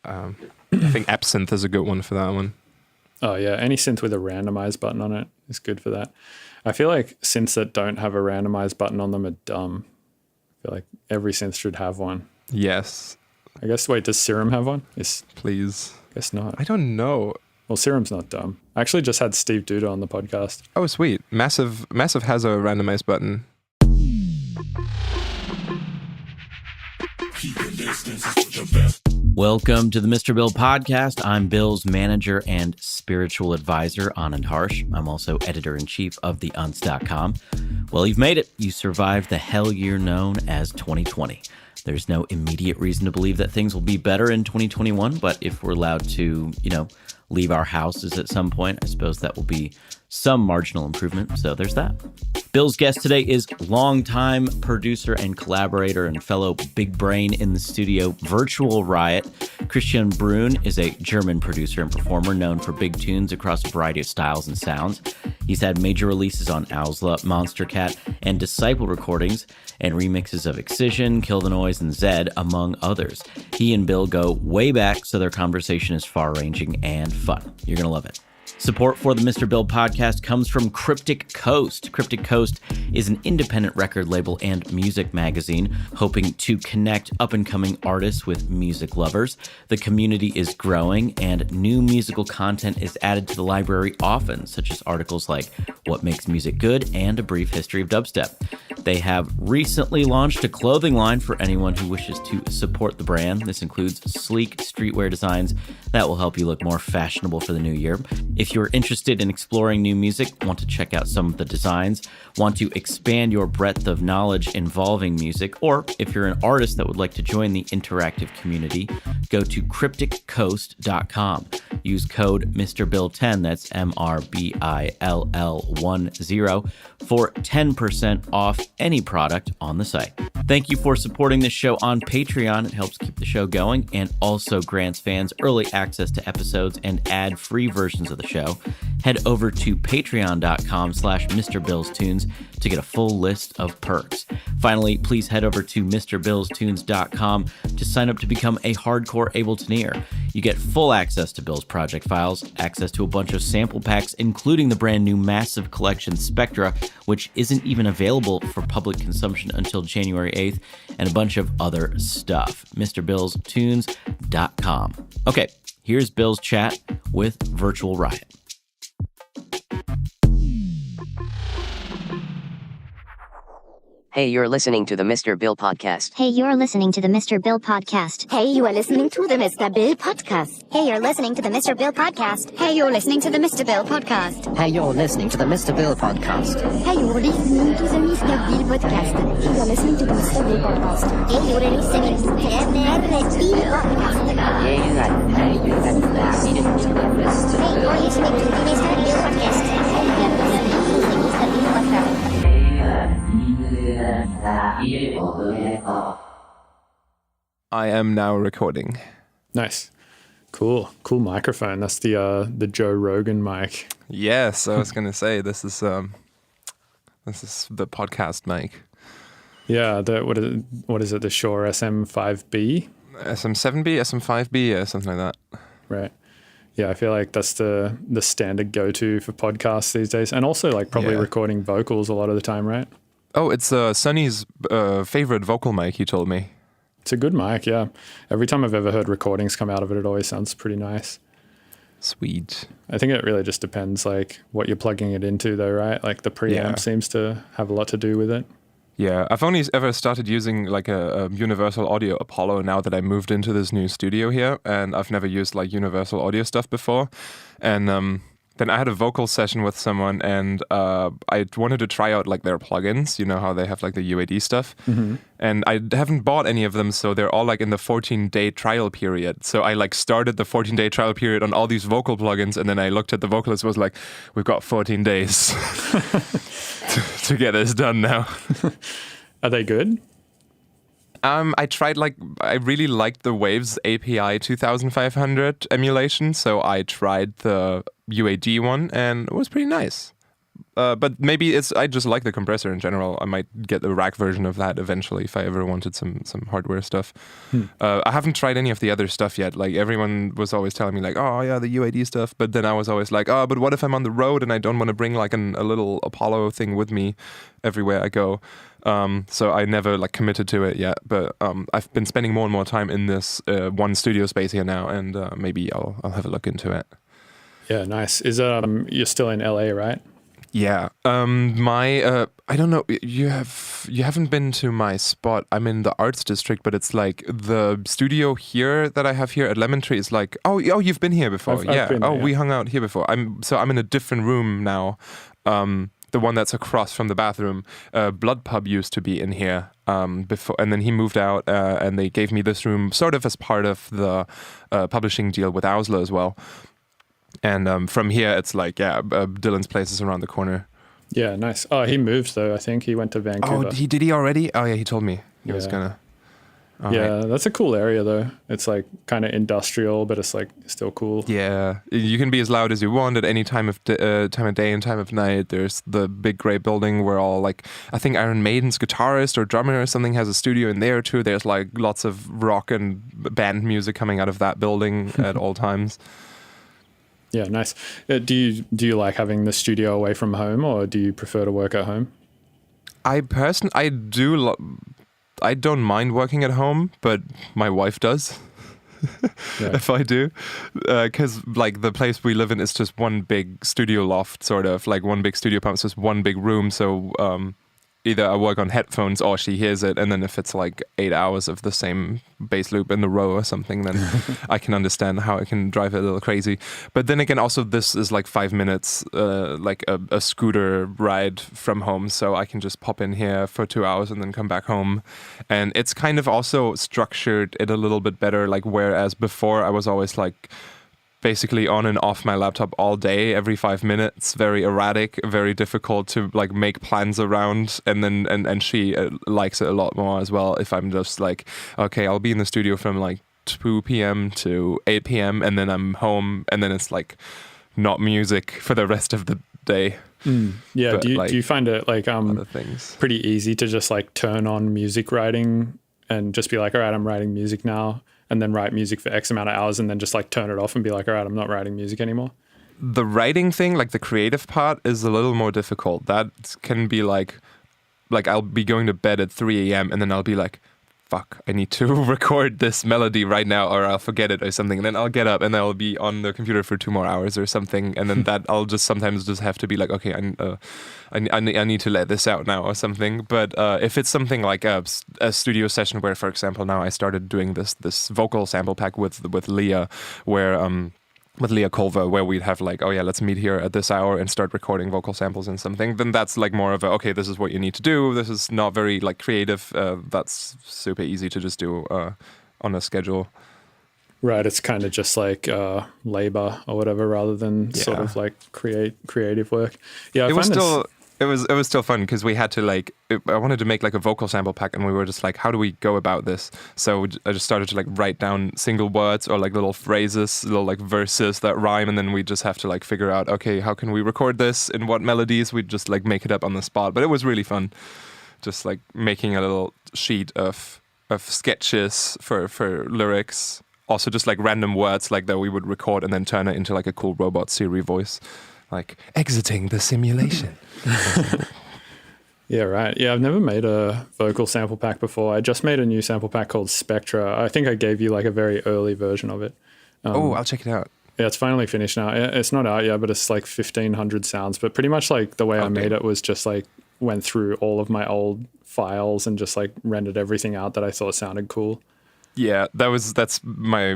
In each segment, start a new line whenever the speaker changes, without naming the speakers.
I think Absinthe is a good one for that one.
Oh yeah, any synth with a randomize button on it is good for that. I feel like synths that don't have a randomize button on them are dumb. I feel like every synth should have one.
Yes.
I guess, wait, does Serum have one?
Please.
I guess not.
I don't know.
Well, Serum's not dumb. I actually just had Steve Duda on the podcast.
Oh, sweet. Massive has a randomize button.
Welcome to the Mr. Bill podcast. I'm Bill's manager and spiritual advisor, Anand Harsh. I'm also editor-in-chief of theunz.com. Well, you've made it. You survived the hell year known as 2020. There's no immediate reason to believe that things will be better in 2021, but if we're allowed to, leave our houses at some point, I suppose that will be some marginal improvement. So there's that. Bill's guest today is longtime producer and collaborator and fellow big brain in the studio, Virtual Riot. Valentin Brunn is a German producer and performer known for big tunes across a variety of styles and sounds. He's had major releases on Owsla, Monster Cat, and Disciple recordings, and remixes of Excision, Kill the Noise, and Zed, among others. He and Bill go way back, so their conversation is far-ranging and fun. You're going to love it. Support for the Mr. Bill podcast comes from Cryptic Coast. Cryptic Coast is an independent record label and music magazine hoping to connect up-and-coming artists with music lovers. The community is growing, and new musical content is added to the library often, such as articles like What Makes Music Good and A Brief History of Dubstep. They have recently launched a clothing line for anyone who wishes to support the brand. This includes sleek streetwear designs that will help you look more fashionable for the new year. If you're interested in exploring new music, want to check out some of the designs, want to expand your breadth of knowledge involving music, or if you're an artist that would like to join the interactive community, go to crypticcoast.com. Use code MrBill10, that's MRBILL10, for 10% off any product on the site. Thank you for supporting this show on Patreon. It helps keep the show going and also grants fans early access to episodes and ad-free versions of the show. Head over to patreon.com/MrBillsTunes to get a full list of perks. Finally, please head over to MrBillsTunes.com to sign up to become a hardcore Ableton-ear. You get full access to Bill's project files, access to a bunch of sample packs, including the brand new massive collection Spectra, which isn't even available for public consumption until January 8th, and a bunch of other stuff. MrBillsTunes.com. Okay, here's Bill's chat with Virtual Riot.
Hey, you're listening to the Mr. Bill podcast.
Hey, you're listening to the Mr. Bill podcast.
Hey, you are listening to the Mr. Bill podcast.
Hey, you're listening to the Mr. Bill podcast.
Hey, you're listening to the Mr. Bill podcast.
Hey, you're listening to the Mr. Bill podcast.
Hey, you're listening to the Mr. Bill podcast. Hey, you're listening to the Mr. Bill podcast.
Hey, you're listening to the Mr. Bill podcast.
Hey, you're listening to the Mr.
Hey, you're listening to the Mr. Bill podcast.
I am now recording.
Nice. Cool microphone. That's the Joe Rogan mic.
Yes, I was going to say this is the podcast mic.
Yeah, what is it? The Shure SM5B?
SM7B, SM5B, yeah, something like that.
Right. Yeah, I feel like that's the standard go-to for podcasts these days, and also like probably recording vocals a lot of the time, right?
Oh, it's Sonny's favorite vocal mic, he told me.
It's a good mic, yeah. Every time I've ever heard recordings come out of it, it always sounds pretty nice.
Sweet.
I think it really just depends like what you're plugging it into though, right? Like the preamp seems to have a lot to do with it.
Yeah, I've only ever started using like a Universal Audio Apollo now that I moved into this new studio here, and I've never used like Universal Audio stuff before. And then I had a vocal session with someone, and I wanted to try out like their plugins. You know how they have like the UAD stuff, and I haven't bought any of them, so they're all like in the 14-day trial period. So I like started the 14-day trial period on all these vocal plugins, and then I looked at the vocalist, was like, "We've got 14 days to get this done now."
Are they good?
I tried I really liked the Waves API 2500 emulation, so I tried the UAD one, and it was pretty nice. but maybe I just like the compressor in general. I might get the rack version of that eventually if I ever wanted some hardware stuff. I haven't tried any of the other stuff yet. Like everyone was always telling me like, oh yeah, the UAD stuff. But then I was always like, oh, but what if I'm on the road and I don't want to bring like a little Apollo thing with me everywhere I go? So I never like committed to it yet. But I've been spending more and more time in this one studio space here now, and maybe I'll have a look into it.
Yeah, nice. Is you're still in LA, right?
Yeah. I don't know. You haven't been to my spot. I'm in the arts district, but it's like the studio here that I have here at Lemon Tree is like, oh, you've been here before.
I've been there,
we hung out here before. I'm in a different room now. The one that's across from the bathroom. Blood Pub used to be in here before, and then he moved out, and they gave me this room sort of as part of the publishing deal with Ausla as well. And from here, it's like, Dylan's place is around the corner.
Yeah, nice. Oh, he moved, though, I think. He went to Vancouver.
Oh, did he already? Oh, yeah, he told me he was going to.
Right. That's a cool area, though. It's like kind of industrial, but it's like still cool.
Yeah, you can be as loud as you want at any time of day and time of night. There's the big gray building where all like, I think Iron Maiden's guitarist or drummer or something has a studio in there too. There's like lots of rock and band music coming out of that building at all times.
Yeah, nice. Do you like having the studio away from home, or do you prefer to work at home?
I do. I don't mind working at home, but my wife does. If I do, because like the place we live in is just one big studio loft, sort of like one big studio apartment. It's just one big room, so either I work on headphones or she hears it, and then if it's like 8 hours of the same bass loop in a row or something, then I can understand how it can drive it a little crazy. But then again, also this is like 5 minutes, like a scooter ride from home, so I can just pop in here for 2 hours and then come back home. And it's kind of also structured it a little bit better, like whereas before I was always like basically on and off my laptop all day, every 5 minutes, very erratic, very difficult to like make plans around. And then and she likes it a lot more as well if I'm just like, okay, I'll be in the studio from like 2 p.m. to 8 p.m. and then I'm home, and then it's like not music for the rest of the day.
Yeah,
but,
do you find it like
other things
pretty easy to just like turn on music writing and just be like, all right, I'm writing music now, and then write music for X amount of hours and then just like turn it off and be like, all right, I'm not writing music anymore?
The writing thing, like the creative part, is a little more difficult. That can be like I'll be going to bed at 3 a.m. and then I'll be like, fuck, I need to record this melody right now or I'll forget it or something. And then I'll get up and I'll be on the computer for 2 more hours or something. And then that I'll just sometimes just have to be like, okay, I need to let this out now or something. But if it's something like a studio session where, for example, now I started doing this vocal sample pack with Leah, where with Leah Culver, where we'd have like, oh yeah, let's meet here at this hour and start recording vocal samples and something, then that's like more of a, okay, this is what you need to do. This is not very like creative. That's super easy to just do on a schedule.
Right. It's kind of just like labor or whatever, rather than sort of like creative work. Yeah.
It was still fun because we had to like, I wanted to make like a vocal sample pack, and we were just like, how do we go about this? So I just started to like write down single words or like little phrases, little like verses that rhyme, and then we just have to like figure out, okay, how can we record this in what melodies? We just like make it up on the spot. But it was really fun, just like making a little sheet of sketches for lyrics. Also just like random words like that we would record and then turn it into like a cool robot Siri voice. Like exiting the simulation.
Yeah, right. Yeah, I've never made a vocal sample pack before. I just made a new sample pack called Spectra. I think I gave you like a very early version of it.
I'll check it out.
Yeah, it's finally finished now. It's not out yet, but it's like 1,500 sounds. But pretty much like the way I made it was just like went through all of my old files and just like rendered everything out that I thought sounded cool.
Yeah, that's my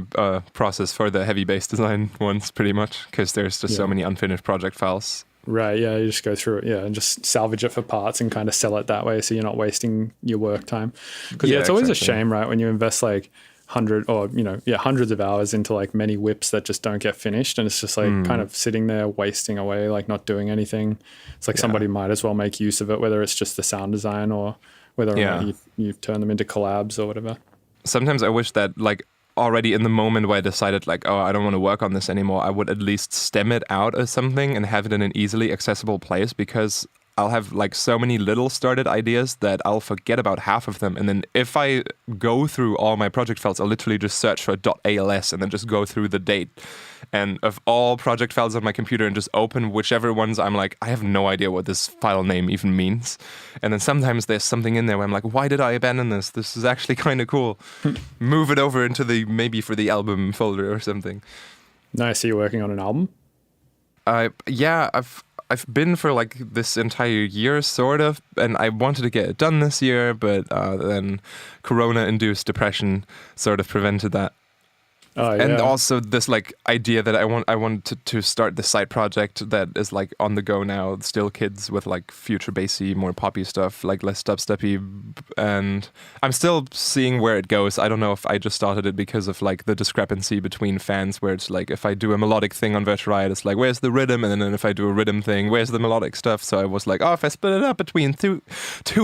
process for the heavy bass design ones, pretty much, because there's just so many unfinished project files.
Right, yeah, you just go through it, and just salvage it for parts and kind of sell it that way, so you're not wasting your work time. Because it's always a shame, right, when you invest like hundreds of hours into like many whips that just don't get finished, and it's just like kind of sitting there wasting away, like not doing anything. It's like somebody might as well make use of it, whether it's just the sound design or whether or not you turn them into collabs or whatever.
Sometimes I wish that like already in the moment where I decided like, oh, I don't want to work on this anymore, I would at least stem it out as something and have it in an easily accessible place, because I'll have like so many little started ideas that I'll forget about half of them. And then if I go through all my project files, I'll literally just search for .als and then just go through the date and of all project files on my computer and just open whichever ones I'm like, I have no idea what this file name even means. And then sometimes there's something in there where I'm like, why did I abandon this? This is actually kind of cool. Move it over into the maybe for the album folder or something.
Nice. Are you working on an album?
I've been for like this entire year, sort of, and I wanted to get it done this year, but then Corona-induced depression sort of prevented that.
Oh, yeah.
And also this like idea that I want to start this side project that is like on the go now, Still Kids, with like future bassy, more poppy stuff, like less dubsteppy, and I'm still seeing where it goes. I don't know if I just started it because of like the discrepancy between fans, where it's like if I do a melodic thing on Virtual Riot, it's like where's the rhythm, and then if I do a rhythm thing, where's the melodic stuff? So I was like, oh, if I split it up between two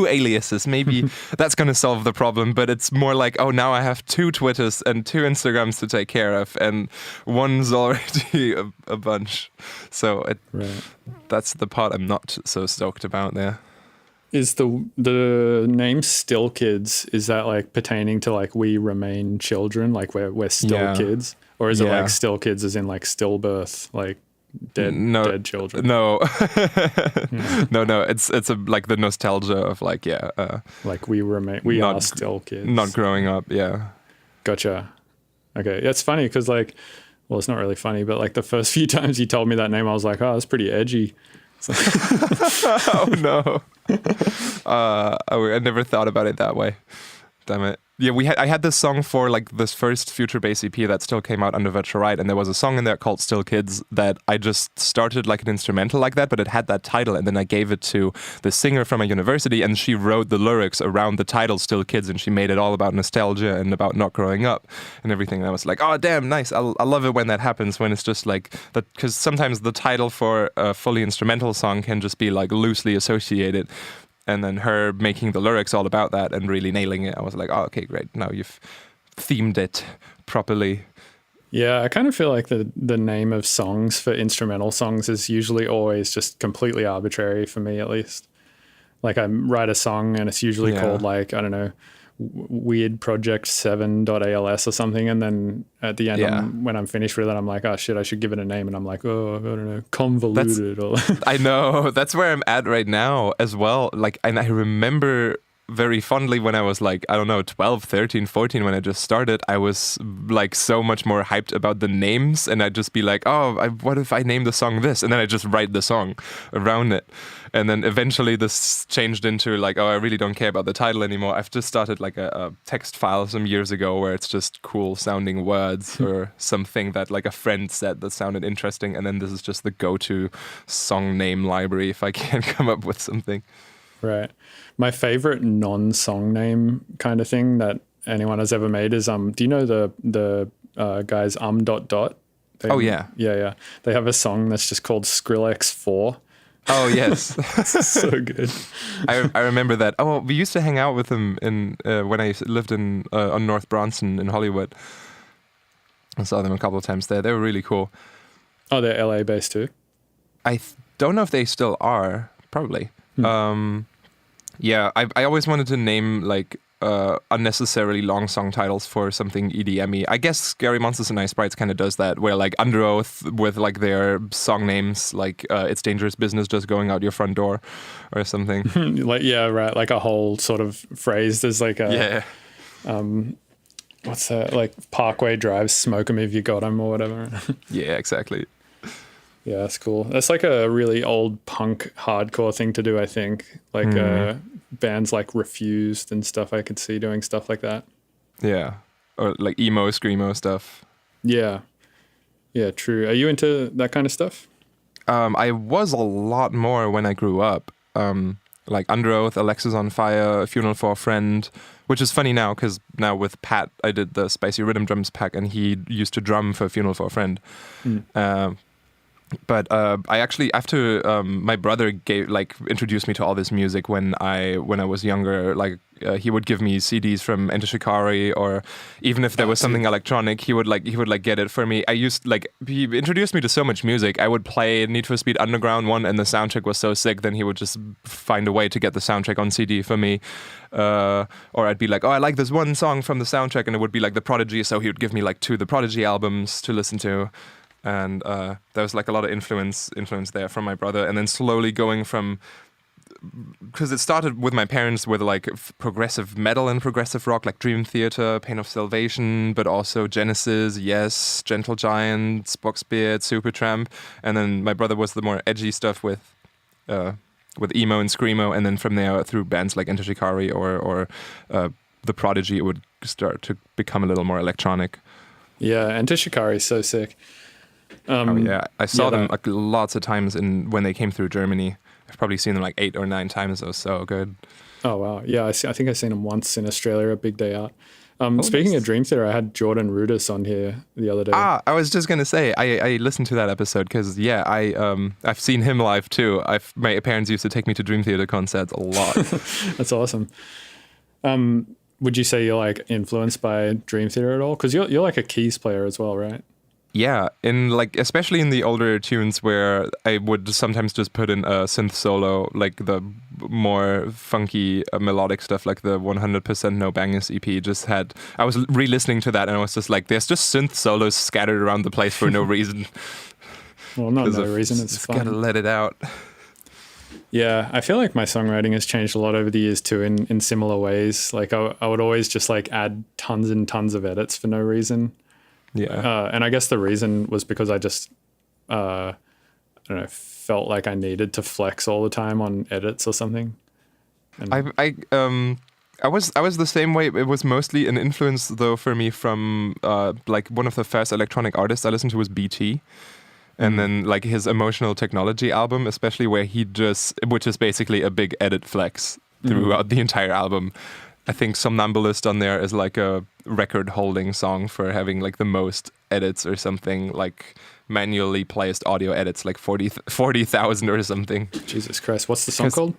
aliases, maybe that's gonna solve the problem. But it's more like, oh, now I have 2 Twitters and 2 Instagrams to take care of, and one's already a bunch. So that's the part I'm not so stoked about there.
Is the name Still Kids, is that like pertaining to like we remain children, like we're still kids? Or is it like still kids as in like stillbirth, like dead children?
No. No, it's like the nostalgia of like,
like we are still kids.
Not growing up, yeah.
Gotcha. Okay, it's funny because like, well, it's not really funny, but like the first few times you told me that name, I was like, oh, that's pretty edgy.
Oh no. I never thought about it that way. Damn it. Yeah, I had this song for like this first future bass EP that still came out under Virtual Riot, and there was a song in there called Still Kids that I just started like an instrumental like that, but it had that title, and then I gave it to the singer from a university, and she wrote the lyrics around the title Still Kids, and she made it all about nostalgia and about not growing up and everything. And I was like, oh damn, nice. I love it when that happens, when it's just like that, because sometimes the title for a fully instrumental song can just be like loosely associated. And then her making the lyrics all about that and really nailing it. I was like, oh, okay, great. Now you've themed it properly.
Yeah, I kind of feel like the name of songs for instrumental songs is usually always just completely arbitrary for me, at least. Like I write a song and it's usually called like, I don't know, Weird Project 7.als or something. And then at the end, when I'm finished with it, I'm like, oh shit, I should give it a name. And I'm like, oh, I don't know, convoluted.
I know. That's where I'm at right now as well. Like, and I remember very fondly when I was like, I don't know, 12, 13, 14, when I just started, I was like so much more hyped about the names, and I'd just be like, oh, what if I name the song this? And then I just write the song around it. And then eventually this changed into like, oh, I really don't care about the title anymore. I've just started like a text file some years ago where it's just cool sounding words or something that like a friend said that sounded interesting. And then this is just the go-to song name library if I can't come up with something.
Right. My favorite non-song name kind of thing that anyone has ever made is do you know the guys
Oh yeah.
Yeah. They have a song that's just called Skrillex 4.
Oh yes.
So good.
I remember that. Oh, we used to hang out with them in when I lived in on North Bronson in Hollywood. I saw them a couple of times there. They were really cool.
Oh, they're LA based too?
I don't know if they still are. Probably. Yeah, I always wanted to name like unnecessarily long song titles for something EDM-y. I guess Scary Monsters and Ice Sprites kind of does that, where like Under Oath with like their song names, like It's Dangerous Business Just Going Out Your Front Door or something.
Like, yeah, right. Like a whole sort of phrase. There's like a, what's that? Like Parkway Drive, smoke 'em if you got 'em or whatever.
Yeah, exactly.
Yeah, that's cool. That's like a really old punk hardcore thing to do, I think. Like bands like Refused and stuff, I could see doing stuff like that.
Yeah. Or like emo, screamo stuff.
Yeah. Yeah, true. Are you into that kind of stuff?
I was a lot more when I grew up. Like Under Oath, Alexis on Fire, Funeral for a Friend, which is funny now because now with Pat, I did the Spicy Rhythm Drums pack and he used to drum for Funeral for a Friend. But I actually, after my brother introduced me to all this music when I was younger, he would give me CDs from Enter Shikari, or even if there was something electronic, he would get it for me. He introduced me to so much music. I would play Need for Speed Underground 1 and the soundtrack was so sick, then he would just find a way to get the soundtrack on CD for me. Or I'd be like, oh, I like this one song from the soundtrack, and it would be like The Prodigy, so he would give me like 2 The Prodigy albums to listen to. And there was like a lot of influence there from my brother, and then slowly going from, because it started with my parents with like progressive metal and progressive rock, like Dream Theater, Pain of Salvation, but also Genesis, Yes, Gentle Giant, Boxbeard, Supertramp, and then my brother was the more edgy stuff with emo and screamo, and then from there through bands like Enter Shikari or The Prodigy, it would start to become a little more electronic.
Yeah, Enter Shikari is so sick.
I saw them like lots of times when they came through Germany. I've probably seen them like 8 or 9 times. It was so good.
Oh wow, yeah, I think I've seen them once in Australia, a big day out. Speaking
nice.
of Dream Theater, I had Jordan Rudess on here the other day.
I was just gonna say I listened to that episode because I've seen him live too. My parents used to take me to Dream Theater concerts a lot.
That's awesome. Would you say you're like influenced by Dream Theater at all? Because you're like a keys player as well, right?
Yeah, especially in the older tunes where I would sometimes just put in a synth solo, like the more funky melodic stuff, like the 100% No Bangers EP I was re-listening to that and I was just like, there's just synth solos scattered around the place for no reason.
Well, not no reason, it's
just
fun.
Gotta let it out.
Yeah, I feel like my songwriting has changed a lot over the years too in similar ways. Like I would always just like add tons and tons of edits for no reason.
Yeah.
And I guess the reason was because I just, I don't know, felt like I needed to flex all the time on edits or something. And
I was the same way. It was mostly an influence though for me from like one of the first electronic artists I listened to was BT. And then like his Emotional Technology album, especially where which is basically a big edit flex throughout the entire album. I think Somnambulist on there is like a record-holding song for having like the most edits or something, like manually placed audio edits, like 40,000 or something.
Jesus Christ, what's the song called?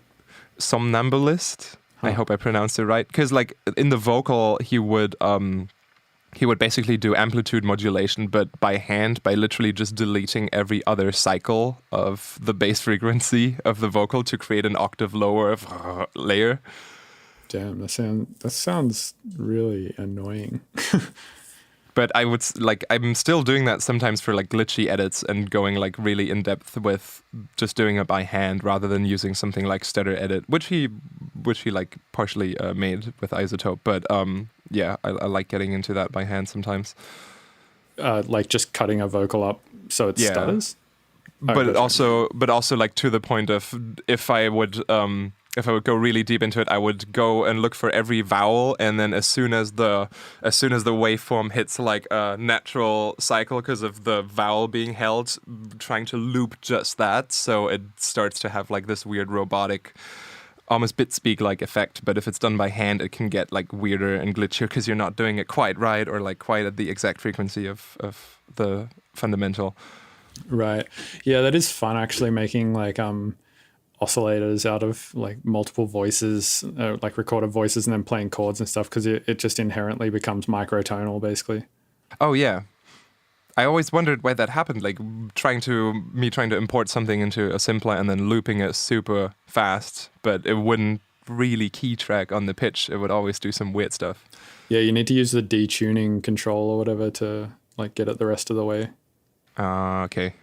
Somnambulist. I hope I pronounced it right. Because like in the vocal, he would basically do amplitude modulation, but by hand, by literally just deleting every other cycle of the bass frequency of the vocal to create an octave lower layer.
Damn, that sounds really annoying.
But I'm still doing that sometimes for like glitchy edits and going like really in depth with just doing it by hand rather than using something like Stutter Edit, which he like partially made with Isotope. But I like getting into that by hand sometimes.
Like just cutting a vocal up so it stutters.
But also like to the point of if I would go really deep into it, I would go and look for every vowel, and then as soon as the waveform hits like a natural cycle because of the vowel being held, trying to loop just that, so it starts to have like this weird robotic, almost bit speak like effect. But if it's done by hand, it can get like weirder and glitchier because you're not doing it quite right or like quite at the exact frequency of the fundamental.
Right. Yeah, that is fun actually, making like oscillators out of like multiple voices, like recorded voices, and then playing chords and stuff, because it just inherently becomes microtonal basically.
Oh yeah, I always wondered why that happened, like trying to import something into a simpler and then looping it super fast, but it wouldn't really key track on the pitch. It would always do some weird stuff.
Yeah, you need to use the detuning control or whatever to like get it the rest of the way.
Okay.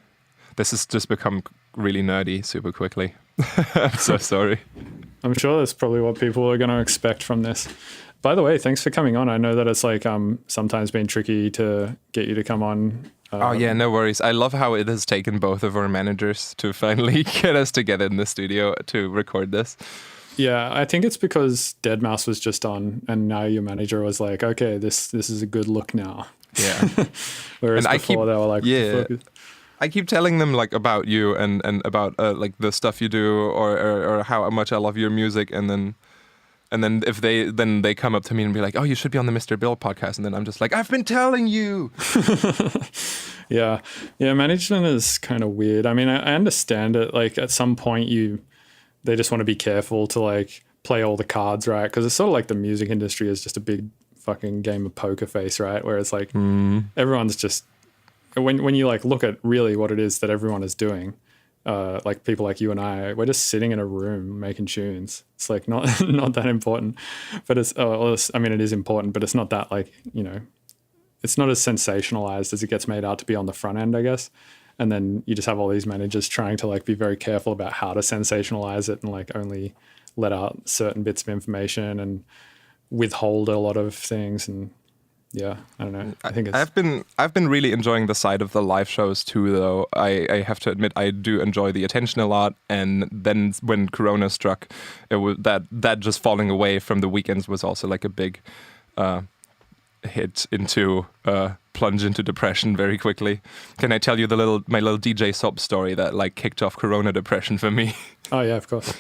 This has just become really nerdy super quickly. I'm so sorry.
I'm sure that's probably what people are going to expect from this. By the way, thanks for coming on. I know that it's like sometimes been tricky to get you to come on.
Oh yeah, no worries. I love how it has taken both of our managers to finally get us together in the studio to record this.
Yeah, I think it's because Deadmau5 was just on, and now your manager was like, okay, this is a good look now.
Yeah.
Whereas before they were like,
yeah. I keep telling them like about you and about like the stuff you do or how much I love your music, and then if they come up to me and be like, oh, you should be on the Mr. Bill podcast, and then I'm just like, I've been telling you.
Yeah. Management is kind of weird. I mean, I understand it. Like at some point they just want to be careful to like play all the cards right. Cause it's sort of like the music industry is just a big fucking game of poker face, right? Where it's like everyone's just, when you like look at really what it is that everyone is doing, like people like you and I, we're just sitting in a room making tunes. It's like not that important, but I mean, it is important, but it's not that like, it's not as sensationalized as it gets made out to be on the front end, I guess. And then you just have all these managers trying to like be very careful about how to sensationalize it and like only let out certain bits of information and withhold a lot of things. And yeah, I don't know. I think
I've been really enjoying the side of the live shows too, though. I have to admit I do enjoy the attention a lot. And then when Corona struck, it was that just falling away from the weekends was also like a big hit into plunge into depression very quickly. Can I tell you my little DJ sob story that like kicked off Corona depression for me?
Oh yeah, of course.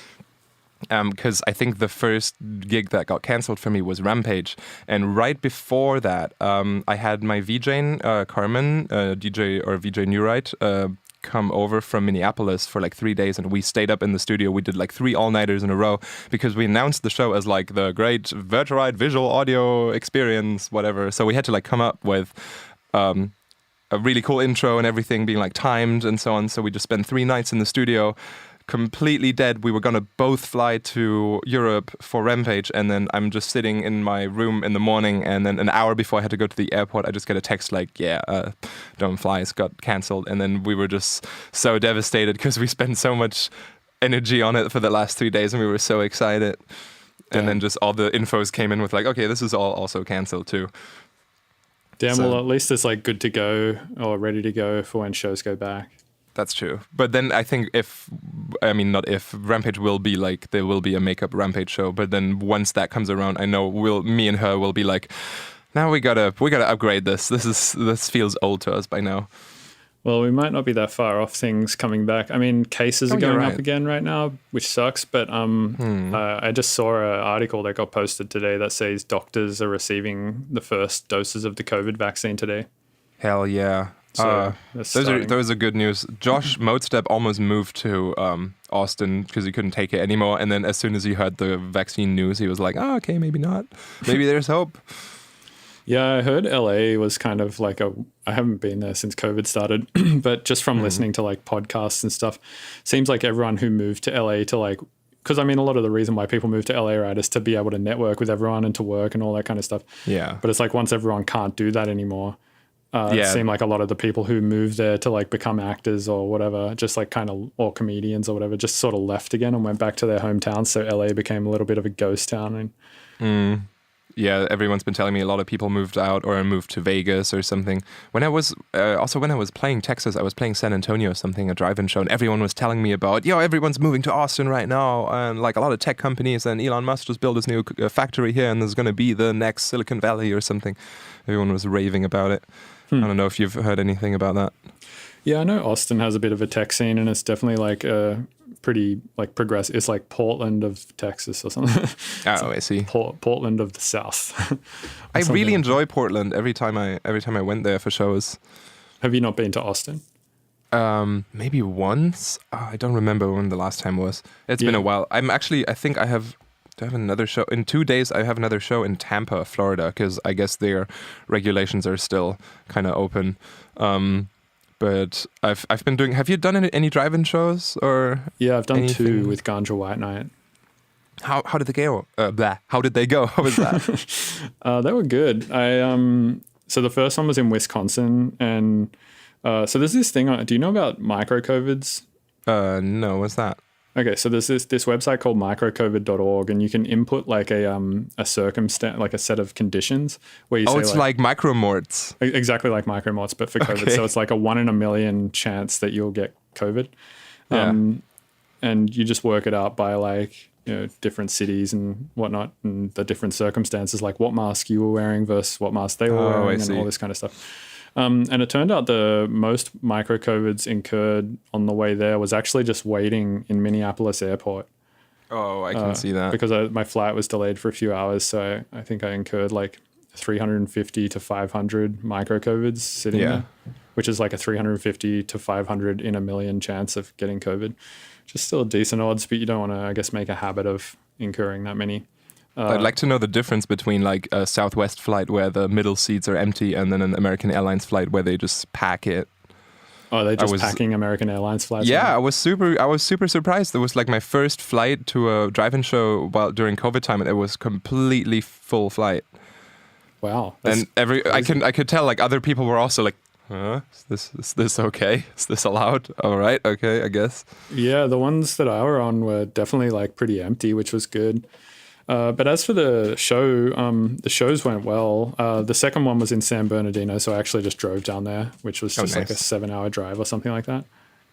Because I think the first gig that got cancelled for me was Rampage, and right before that, I had my VJ Carmen, DJ or VJ Newright, come over from Minneapolis for like 3 days, and we stayed up in the studio. We did like 3 all-nighters in a row because we announced the show as like the great Virtual Riot visual audio experience, whatever. So we had to like come up with a really cool intro and everything being like timed and so on. So we just spent 3 nights in the studio, completely dead. We were gonna both fly to Europe for Rampage, and then I'm just sitting in my room in the morning, and then an hour before I had to go to the airport, I just get a text like, don't fly, it's got cancelled. And then we were just so devastated because we spent so much energy on it for the last 3 days, and we were so excited. Damn. And then just all the infos came in with like, okay, this is all also cancelled too.
Damn, well, at least it's like good to go or ready to go for when shows go back.
That's true. But then I think Rampage will be like, there will be a makeup Rampage show. But then once that comes around, I know me and her will be like, now we gotta upgrade this. This feels old to us by now.
Well, we might not be that far off things coming back. I mean, cases are going up again right now, which sucks. But I just saw an article that got posted today that says doctors are receiving the first doses of the COVID vaccine today.
Hell yeah.
So
those are good news. Josh Modestep almost moved to Austin because he couldn't take it anymore. And then as soon as he heard the vaccine news, he was like, oh, okay, maybe not. Maybe there's hope.
Yeah, I heard LA was kind of like I haven't been there since COVID started, but just from listening to like podcasts and stuff, seems like everyone who moved to LA to like, because I mean, a lot of the reason why people move to LA, right, is to be able to network with everyone and to work and all that kind of stuff.
Yeah.
But it's like once everyone can't do that anymore, it seemed like a lot of the people who moved there to like become actors or whatever, just like kind of, or comedians or whatever, just sort of left again and went back to their hometown. So LA became a little bit of a ghost town.
Yeah, everyone's been telling me a lot of people moved out or moved to Vegas or something. When I was playing Texas, I was playing San Antonio or something, a drive-in show, and everyone was telling me about, everyone's moving to Austin right now, and like a lot of tech companies, and Elon Musk just built this new factory here, and there's going to be the next Silicon Valley or something. Everyone was raving about it. I don't know if you've heard anything about that.
Yeah, I know Austin has a bit of a tech scene, and it's definitely like pretty like progressive. It's like Portland of Texas or something.
Oh, I see.
Portland of the South.
I really enjoy Portland every time I went there for shows.
Have you not been to Austin?
Maybe once. I don't remember when the last time was. It's been a while. I think I have another show in 2 days. I have another show in Tampa, Florida, because I guess their regulations are still kind of open. But I've been doing. Have you done any drive-in shows or? Yeah,
I've done anything? 2 with Ganja White Night.
How did they go? How did they go? How was that?
They were good. So the first one was in Wisconsin, and so there's this thing. Do you know about micro-COVIDs?
No, what's that?
Okay, so there's this website called microcovid.org, and you can input like a circumstance, like a set of conditions where you say
it's like micromorts.
Exactly like micromorts, but for COVID. Okay. So it's like a 1 in a million chance that you'll get COVID.
Yeah.
And you just work it out by like, different cities and whatnot, and the different circumstances, like what mask you were wearing versus what mask they were wearing, and all this kind of stuff. And it turned out the most micro-COVIDs incurred on the way there was actually just waiting in Minneapolis airport.
Oh, I can see that.
Because my flight was delayed for a few hours, so I think I incurred like 350 to 500 micro-COVIDs sitting there, which is like a 350 to 500 in a million chance of getting COVID, which is still decent odds, but you don't want to, I guess, make a habit of incurring that many.
I'd like to know the difference between like a Southwest flight where the middle seats are empty and then an American Airlines flight where they just pack it.
Oh, they're just packing American Airlines flights?
Yeah, I was super surprised. It was like my first flight to a drive-in show during COVID time, and it was completely full flight.
Wow.
And I could tell like other people were also like, is this okay? Is this allowed? All right, okay, I guess.
Yeah, the ones that I were on were definitely like pretty empty, which was good. But as for the show, the shows went well. The second one was in San Bernardino, so I actually just drove down there, which was just like a 7-hour drive or something like that.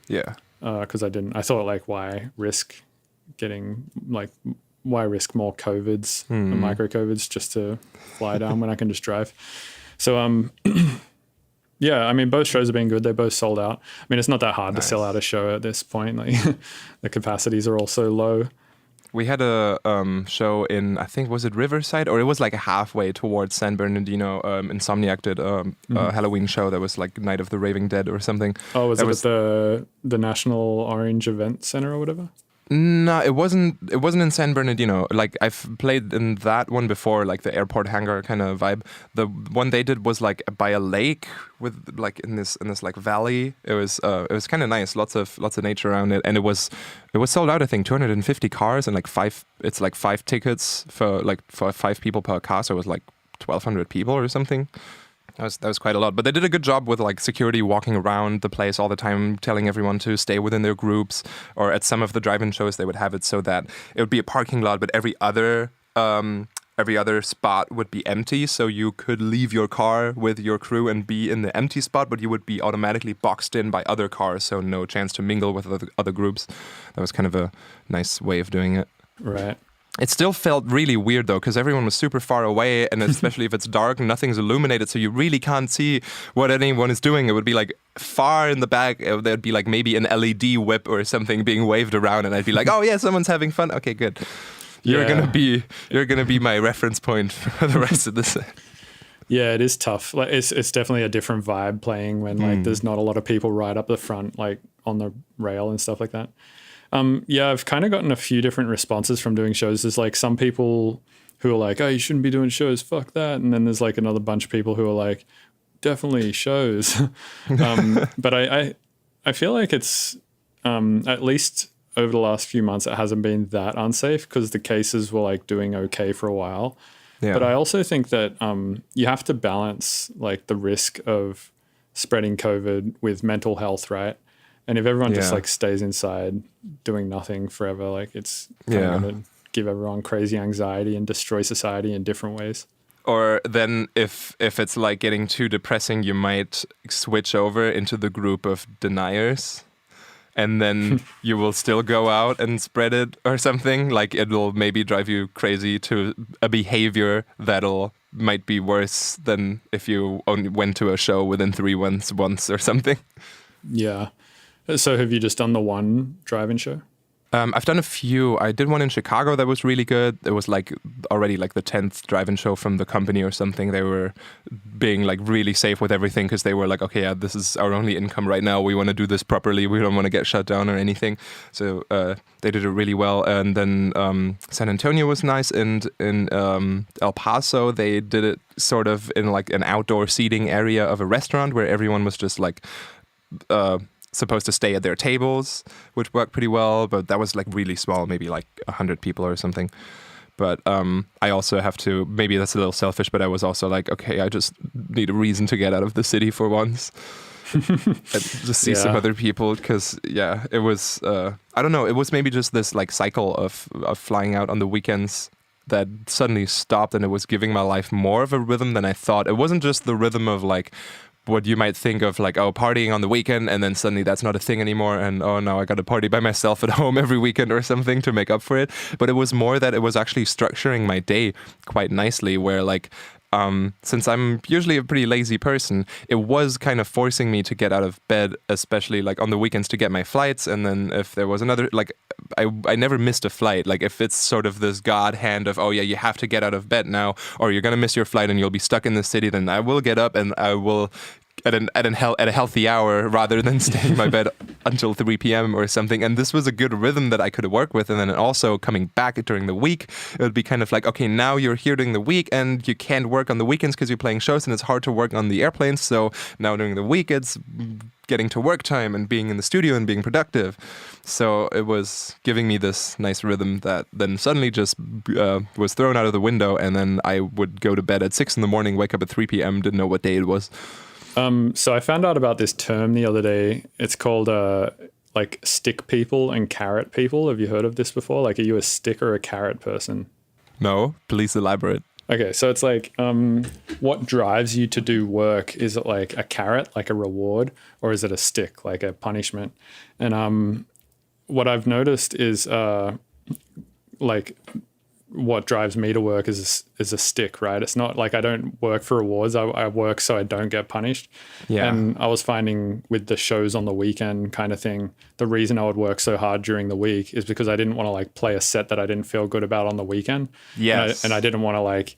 Yeah.
Because I thought like, why risk more COVIDs and micro-COVIDs just to fly down when I can just drive? So, yeah, I mean, both shows have been good. They both sold out. I mean, it's not that hard to sell out a show at this point. Like the capacities are all so low.
We had a show in, I think, was it Riverside? Or it was like halfway towards San Bernardino. Insomniac did a Halloween show that was like Night of the Raving Dead or something.
Oh, was it at the National Orange Event Center or whatever?
No, it wasn't in San Bernardino. Like I've played in that one before, like the airport hangar kind of vibe. The one they did was like by a lake with like in this like valley. It was kind of nice. Lots of nature around it, and it was sold out. I think 250 cars and like 5 tickets for 5 people per car. So it was like 1,200 people or something. That was quite a lot, but they did a good job with like security walking around the place all the time, telling everyone to stay within their groups. Or at some of the drive-in shows, they would have it so that it would be a parking lot, but every other spot would be empty, so you could leave your car with your crew and be in the empty spot, but you would be automatically boxed in by other cars, so no chance to mingle with other groups. That was kind of a nice way of doing it.
Right.
It still felt really weird though, because everyone was super far away, and especially if it's dark and nothing's illuminated, so you really can't see what anyone is doing. It would be like far in the back, there'd be like maybe an LED whip or something being waved around, and I'd be like, oh yeah, someone's having fun. Okay, good. You're gonna be my reference point for the rest of this.
Yeah, it is tough. Like it's definitely a different vibe playing when like there's not a lot of people right up the front, like on the rail and stuff like that. Yeah, I've kind of gotten a few different responses from doing shows. There's like some people who are like, oh, you shouldn't be doing shows, fuck that. And then there's like another bunch of people who are like, definitely shows. But I feel like it's, at least over the last few months, it hasn't been that unsafe because the cases were like doing okay for a while. Yeah. But I also think that you have to balance like the risk of spreading COVID with mental health, right? And if everyone just like stays inside doing nothing forever, like it's kind of going to give everyone crazy anxiety and destroy society in different ways.
Or then if it's like getting too depressing, you might switch over into the group of deniers. And then you will still go out and spread it or something. Like it'll maybe drive you crazy to a behavior that'll might be worse than if you only went to a show within 3 months once or something.
Yeah. So have you just done the one drive-in show?
I've done a few. I did one in Chicago that was really good. It was like already like the 10th drive-in show from the company or something. They were being like really safe with everything because they were like, okay, yeah, this is our only income right now. We want to do this properly. We don't want to get shut down or anything. So they did it really well. And then San Antonio was nice. And in El Paso, they did it sort of in like an outdoor seating area of a restaurant where everyone was just like... supposed to stay at their tables, which worked pretty well, but that was like really small, maybe like 100 people or something. But I also have to, maybe that's a little selfish, but I was also like, okay, I just need a reason to get out of the city for once. And just see some other people, because it was, I don't know, it was maybe just this like cycle of flying out on the weekends that suddenly stopped, and it was giving my life more of a rhythm than I thought. It wasn't just the rhythm of like, what you might think of like, oh, partying on the weekend, and then suddenly that's not a thing anymore, and oh, now I got to party by myself at home every weekend or something to make up for it. But it was more that it was actually structuring my day quite nicely, where like, since I'm usually a pretty lazy person, it was kind of forcing me to get out of bed, especially like on the weekends to get my flights. And then if there was another, like I never missed a flight. Like if it's sort of this God hand of, oh yeah, you have to get out of bed now, or you're gonna miss your flight and you'll be stuck in the city, then I will get up and I will at a healthy hour rather than staying in my bed until 3 p.m. or something. And this was a good rhythm that I could work with. And then also coming back during the week, it would be kind of like, okay, now you're here during the week and you can't work on the weekends because you're playing shows and it's hard to work on the airplanes. So now during the week, it's getting to work time and being in the studio and being productive. So it was giving me this nice rhythm that then suddenly just was thrown out of the window. And then I would go to bed at 6 a.m, wake up at 3 p.m, didn't know what day it was.
So I found out about this term the other day. It's called like stick people and carrot people. Have you heard of this before? Like, are you a stick or a carrot person?
No, please elaborate.
Okay, so it's like what drives you to do work? Is it like a carrot, like a reward, or is it a stick, like a punishment? And what I've noticed is like what drives me to work is a stick, right? It's not like I don't work for rewards. I work so I don't get punished.
Yeah.
And I was finding with the shows on the weekend kind of thing, the reason I would work so hard during the week is because I didn't want to like play a set that I didn't feel good about on the weekend.
Yes.
And I didn't want to like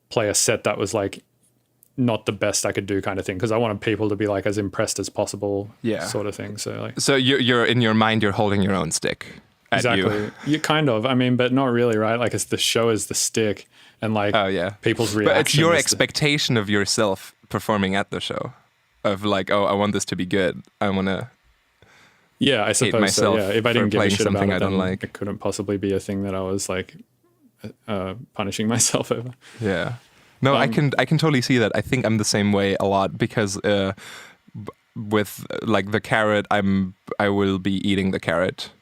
play a set that was like not the best I could do kind of thing, because I wanted people to be like as impressed as possible, sort of thing. So like,
so you're in your mind, you're holding your own stick.
Exactly. You kind of, I mean, but not really, right? Like it's the show is the stick and like people's reaction.
But it's your expectation of yourself performing at the show of like, oh, I want this to be good. I want to
I suppose so, yeah. If I didn't give a shit about it, then
like.
It couldn't possibly be a thing that I was like punishing myself over.
Yeah. No, I can totally see that. I think I'm the same way a lot because with like the carrot, I will be eating the carrot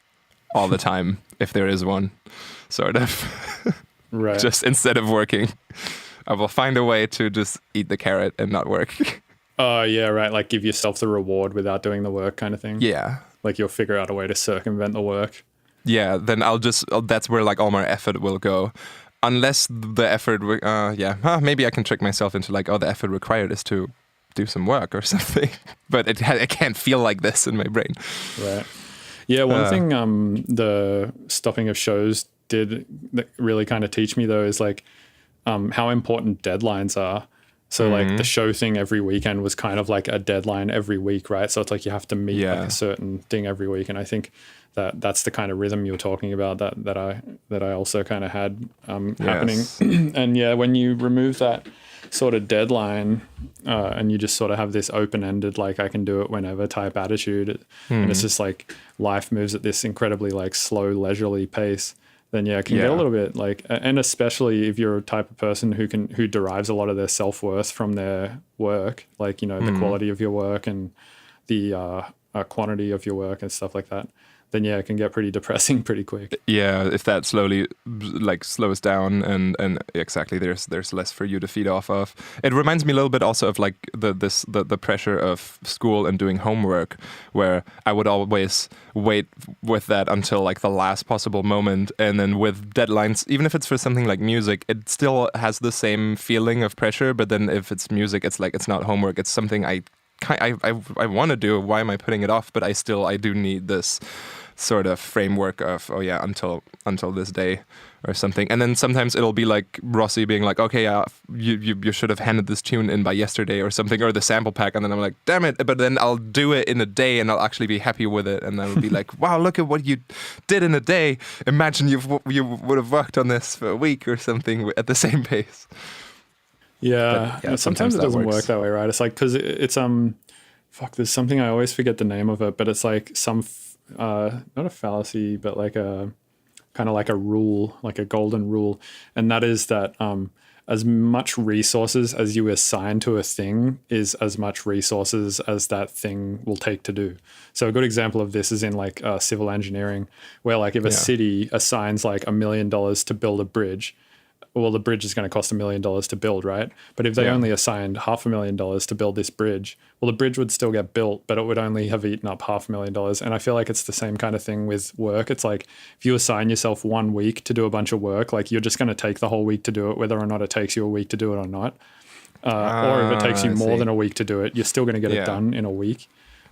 all the time if there is one, sort of.
Right.
Just instead of working, I will find a way to just eat the carrot and not work.
Oh, yeah, right. Like give yourself the reward without doing the work kind of thing.
Yeah.
Like you'll figure out a way to circumvent the work.
Yeah, then that's where like all my effort will go. Unless the effort, maybe I can trick myself into like, oh, the effort required is to do some work or something. But it can't feel like this in my brain.
Right. Yeah, one thing the stopping of shows did that really kind of teach me though is like how important deadlines are. So like the show thing every weekend was kind of like a deadline every week, right? So it's like you have to meet like a certain thing every week, and I think that's the kind of rhythm you were talking about that I also kind of had happening. And yeah, when you remove that sort of deadline and you just sort of have this open-ended like I can do it whenever type attitude, and it's just like life moves at this incredibly like slow leisurely pace, then it can get a little bit like, and especially if you're a type of person who derives a lot of their self-worth from their work, like, you know, the quality of your work and the quantity of your work and stuff like that, then it can get pretty depressing pretty quick. Yeah,
if that slowly like slows down and exactly there's less for you to feed off of. It reminds me a little bit also of like the pressure of school and doing homework, where I would always wait with that until like the last possible moment, and then with deadlines, even if it's for something like music, it still has the same feeling of pressure. But then if it's music, it's like it's not homework. It's something I want to do. Why am I putting it off? But I do need this sort of framework of until this day or something. And then sometimes it'll be like Rossi being like, okay, you should have handed this tune in by yesterday or something, or the sample pack. And then I'm like, damn it. But then I'll do it in a day and I'll actually be happy with it. And then I'll be like, wow, look at what you did in a day. Imagine you would have worked on this for a week or something at the same pace.
Yeah, sometimes it doesn't work that way, right? It's like, because it's there's something, I always forget the name of it, but it's like some not a fallacy, but like a kind of like a rule, like a golden rule, and that is that as much resources as you assign to a thing is as much resources as that thing will take to do. So a good example of this is in like civil engineering, where like if a city assigns like $1 million to build a bridge, well, the bridge is going to cost $1 million to build, right? But if they only assigned $500,000 to build this bridge, well, the bridge would still get built, but it would only have eaten up $500,000. And I feel like it's the same kind of thing with work. It's like if you assign yourself 1 week to do a bunch of work, like you're just going to take the whole week to do it, whether or not it takes you a week to do it or not. Or if it takes you more than a week to do it, you're still going to get it done in a week.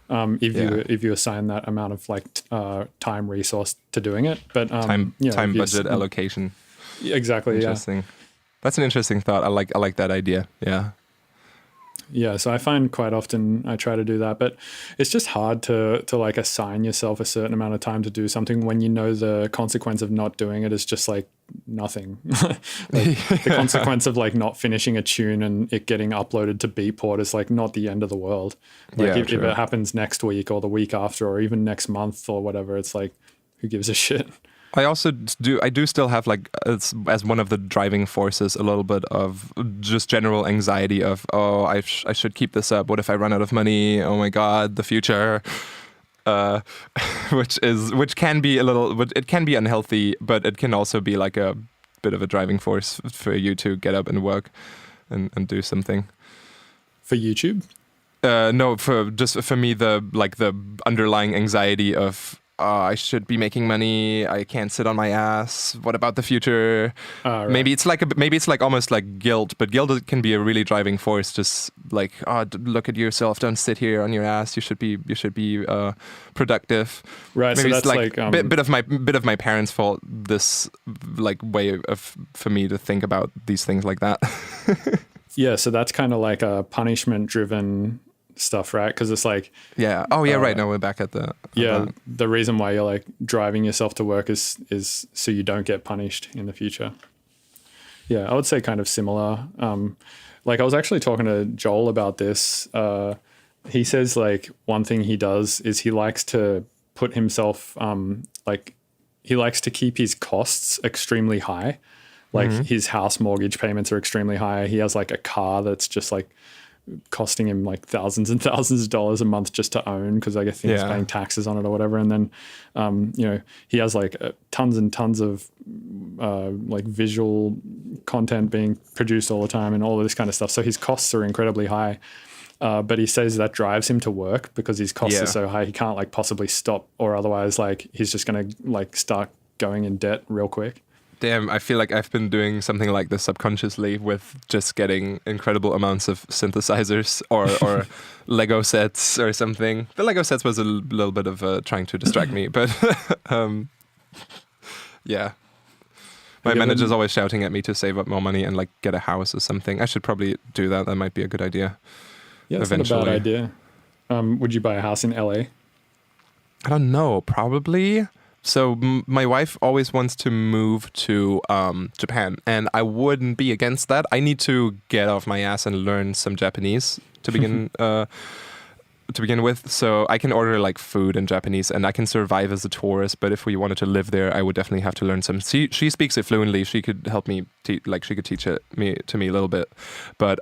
if you assign that amount of like time resource to doing it. But
time budget allocation.
Exactly.
Interesting. That's an interesting thought. I like that idea. Yeah.
Yeah, so I find quite often I try to do that, but it's just hard to like assign yourself a certain amount of time to do something when you know the consequence of not doing it is just like nothing. The consequence of like not finishing a tune and it getting uploaded to Beatport is like not the end of the world. Like if it happens next week or the week after or even next month or whatever, it's like, who gives a shit?
I also do still have like as one of the driving forces a little bit of just general anxiety of, oh, I should keep this up. What if I run out of money? Oh my God, the future. Which can be it can be unhealthy, but it can also be like a bit of a driving force for you to get up and work and do something.
For YouTube?
No, for me, the underlying anxiety of, I should be making money. I can't sit on my ass. What about the future?
Right.
Maybe it's like almost like guilt, but guilt can be a really driving force. Just like, look at yourself. Don't sit here on your ass. You should be productive.
Right.
Maybe
so
it's
that's like
bit of my parents' fault. This like way of for me to think about these things like that.
Yeah. So that's kind of like a punishment-driven stuff, right? Because it's like,
right. Now we're back at the
the reason why you're like driving yourself to work is so you don't get punished in the future. I would say kind of similar. Like I was actually talking to Joel about this. He says like one thing he does is he likes to put himself he likes to keep his costs extremely high. Like his house mortgage payments are extremely high. He has like a car that's just like costing him like thousands and thousands of dollars a month just to own, because like I think he's paying taxes on it or whatever. And then he has like tons and tons of like visual content being produced all the time and all of this kind of stuff. So his costs are incredibly high. But he says that drives him to work because his costs are so high he can't like possibly stop, or otherwise like he's just gonna like start going in debt real quick.
Damn, I feel like I've been doing something like this subconsciously with just getting incredible amounts of synthesizers or Lego sets or something. The Lego sets was a little bit of trying to distract me, but yeah. My manager's always shouting at me to save up more money and like get a house or something. I should probably do that. That might be a good idea.
Yeah, it's not a bad idea. Would you buy a house in LA?
I don't know. Probably. So my wife always wants to move to Japan, and I wouldn't be against that. I need to get off my ass and learn some Japanese to begin with. So I can order like food in Japanese, and I can survive as a tourist. But if we wanted to live there, I would definitely have to learn some. She speaks it fluently. She could help me. She could teach it to me a little bit. But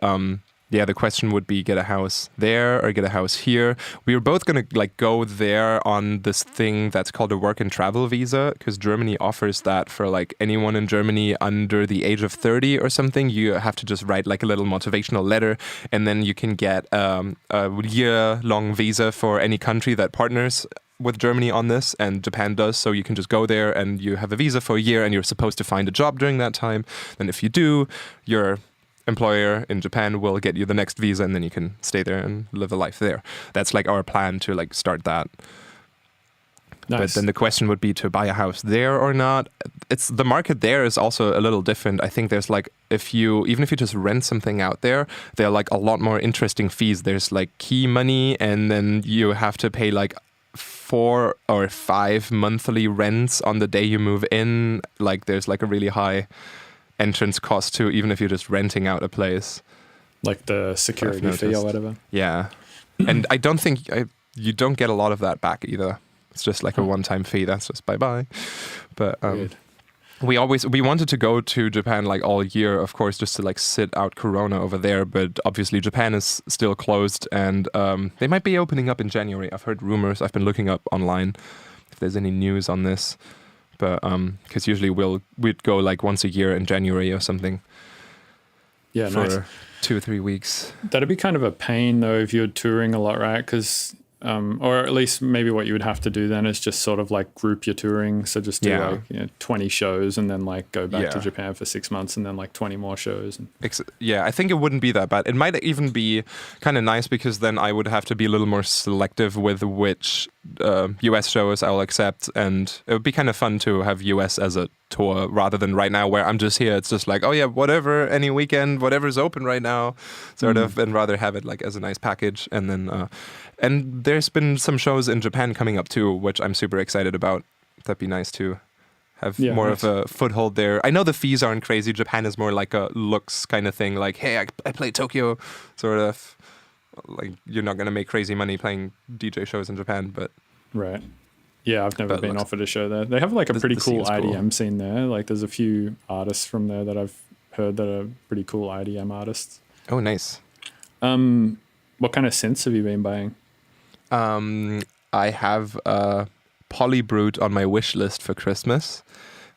the question would be get a house there or get a house here. We were both going to like go there on this thing that's called a work and travel visa, because Germany offers that for like anyone in Germany under the age of 30 or something. You have to just write like a little motivational letter, and then you can get a year-long visa for any country that partners with Germany on this, and Japan does. So you can just go there and you have a visa for a year, and you're supposed to find a job during that time. Then if you do, your employer in Japan will get you the next visa, and then you can stay there and live a life there. That's like our plan to like start that. Nice. But then the question would be to buy a house there or not. It's the market there is also a little different. I think there's like even if you just rent something out there are like a lot more interesting fees. There's like key money, and then you have to pay like 4 or 5 monthly rents on the day you move in. Like there's like a really high entrance cost too, even if you're just renting out a place,
like the security fee or whatever.
Yeah. And I don't think you don't get a lot of that back either. It's just like a one-time fee. That's just bye-bye. But we wanted to go to Japan like all year, of course, just to like sit out Corona over there. But obviously Japan is still closed, and they might be opening up in January. I've heard rumors. I've been looking up online if there's any news on this. But because usually we'd go like once a year in January or something.
Yeah,
for
nice.
2 or 3 weeks.
That'd be kind of a pain though if you're touring a lot, right? Because or at least maybe what you would have to do then is just sort of like group your touring. So just do like 20 shows and then like go back to Japan for 6 months and then like 20 more shows.
I think it wouldn't be that bad. It might even be kind of nice because then I would have to be a little more selective with which US shows I'll accept, and it would be kind of fun to have US as a tour rather than right now where I'm just here. It's just like, oh yeah, whatever, any weekend, whatever's open right now, sort of, and rather have it like as a nice package. And then and there's been some shows in Japan coming up too, which I'm super excited about. That'd be nice to have more of a foothold there. I know the fees aren't crazy. Japan is more like a looks kind of thing, like, hey, I play Tokyo, sort of. Like, you're not going to make crazy money playing DJ shows in Japan, but...
Right. Yeah, I've never been offered a show there. They have like a pretty cool IDM scene there. Like there's a few artists from there that I've heard that are pretty cool IDM artists.
Oh, nice.
What kind of synths have you been buying?
I have a Polybrute on my wish list for Christmas.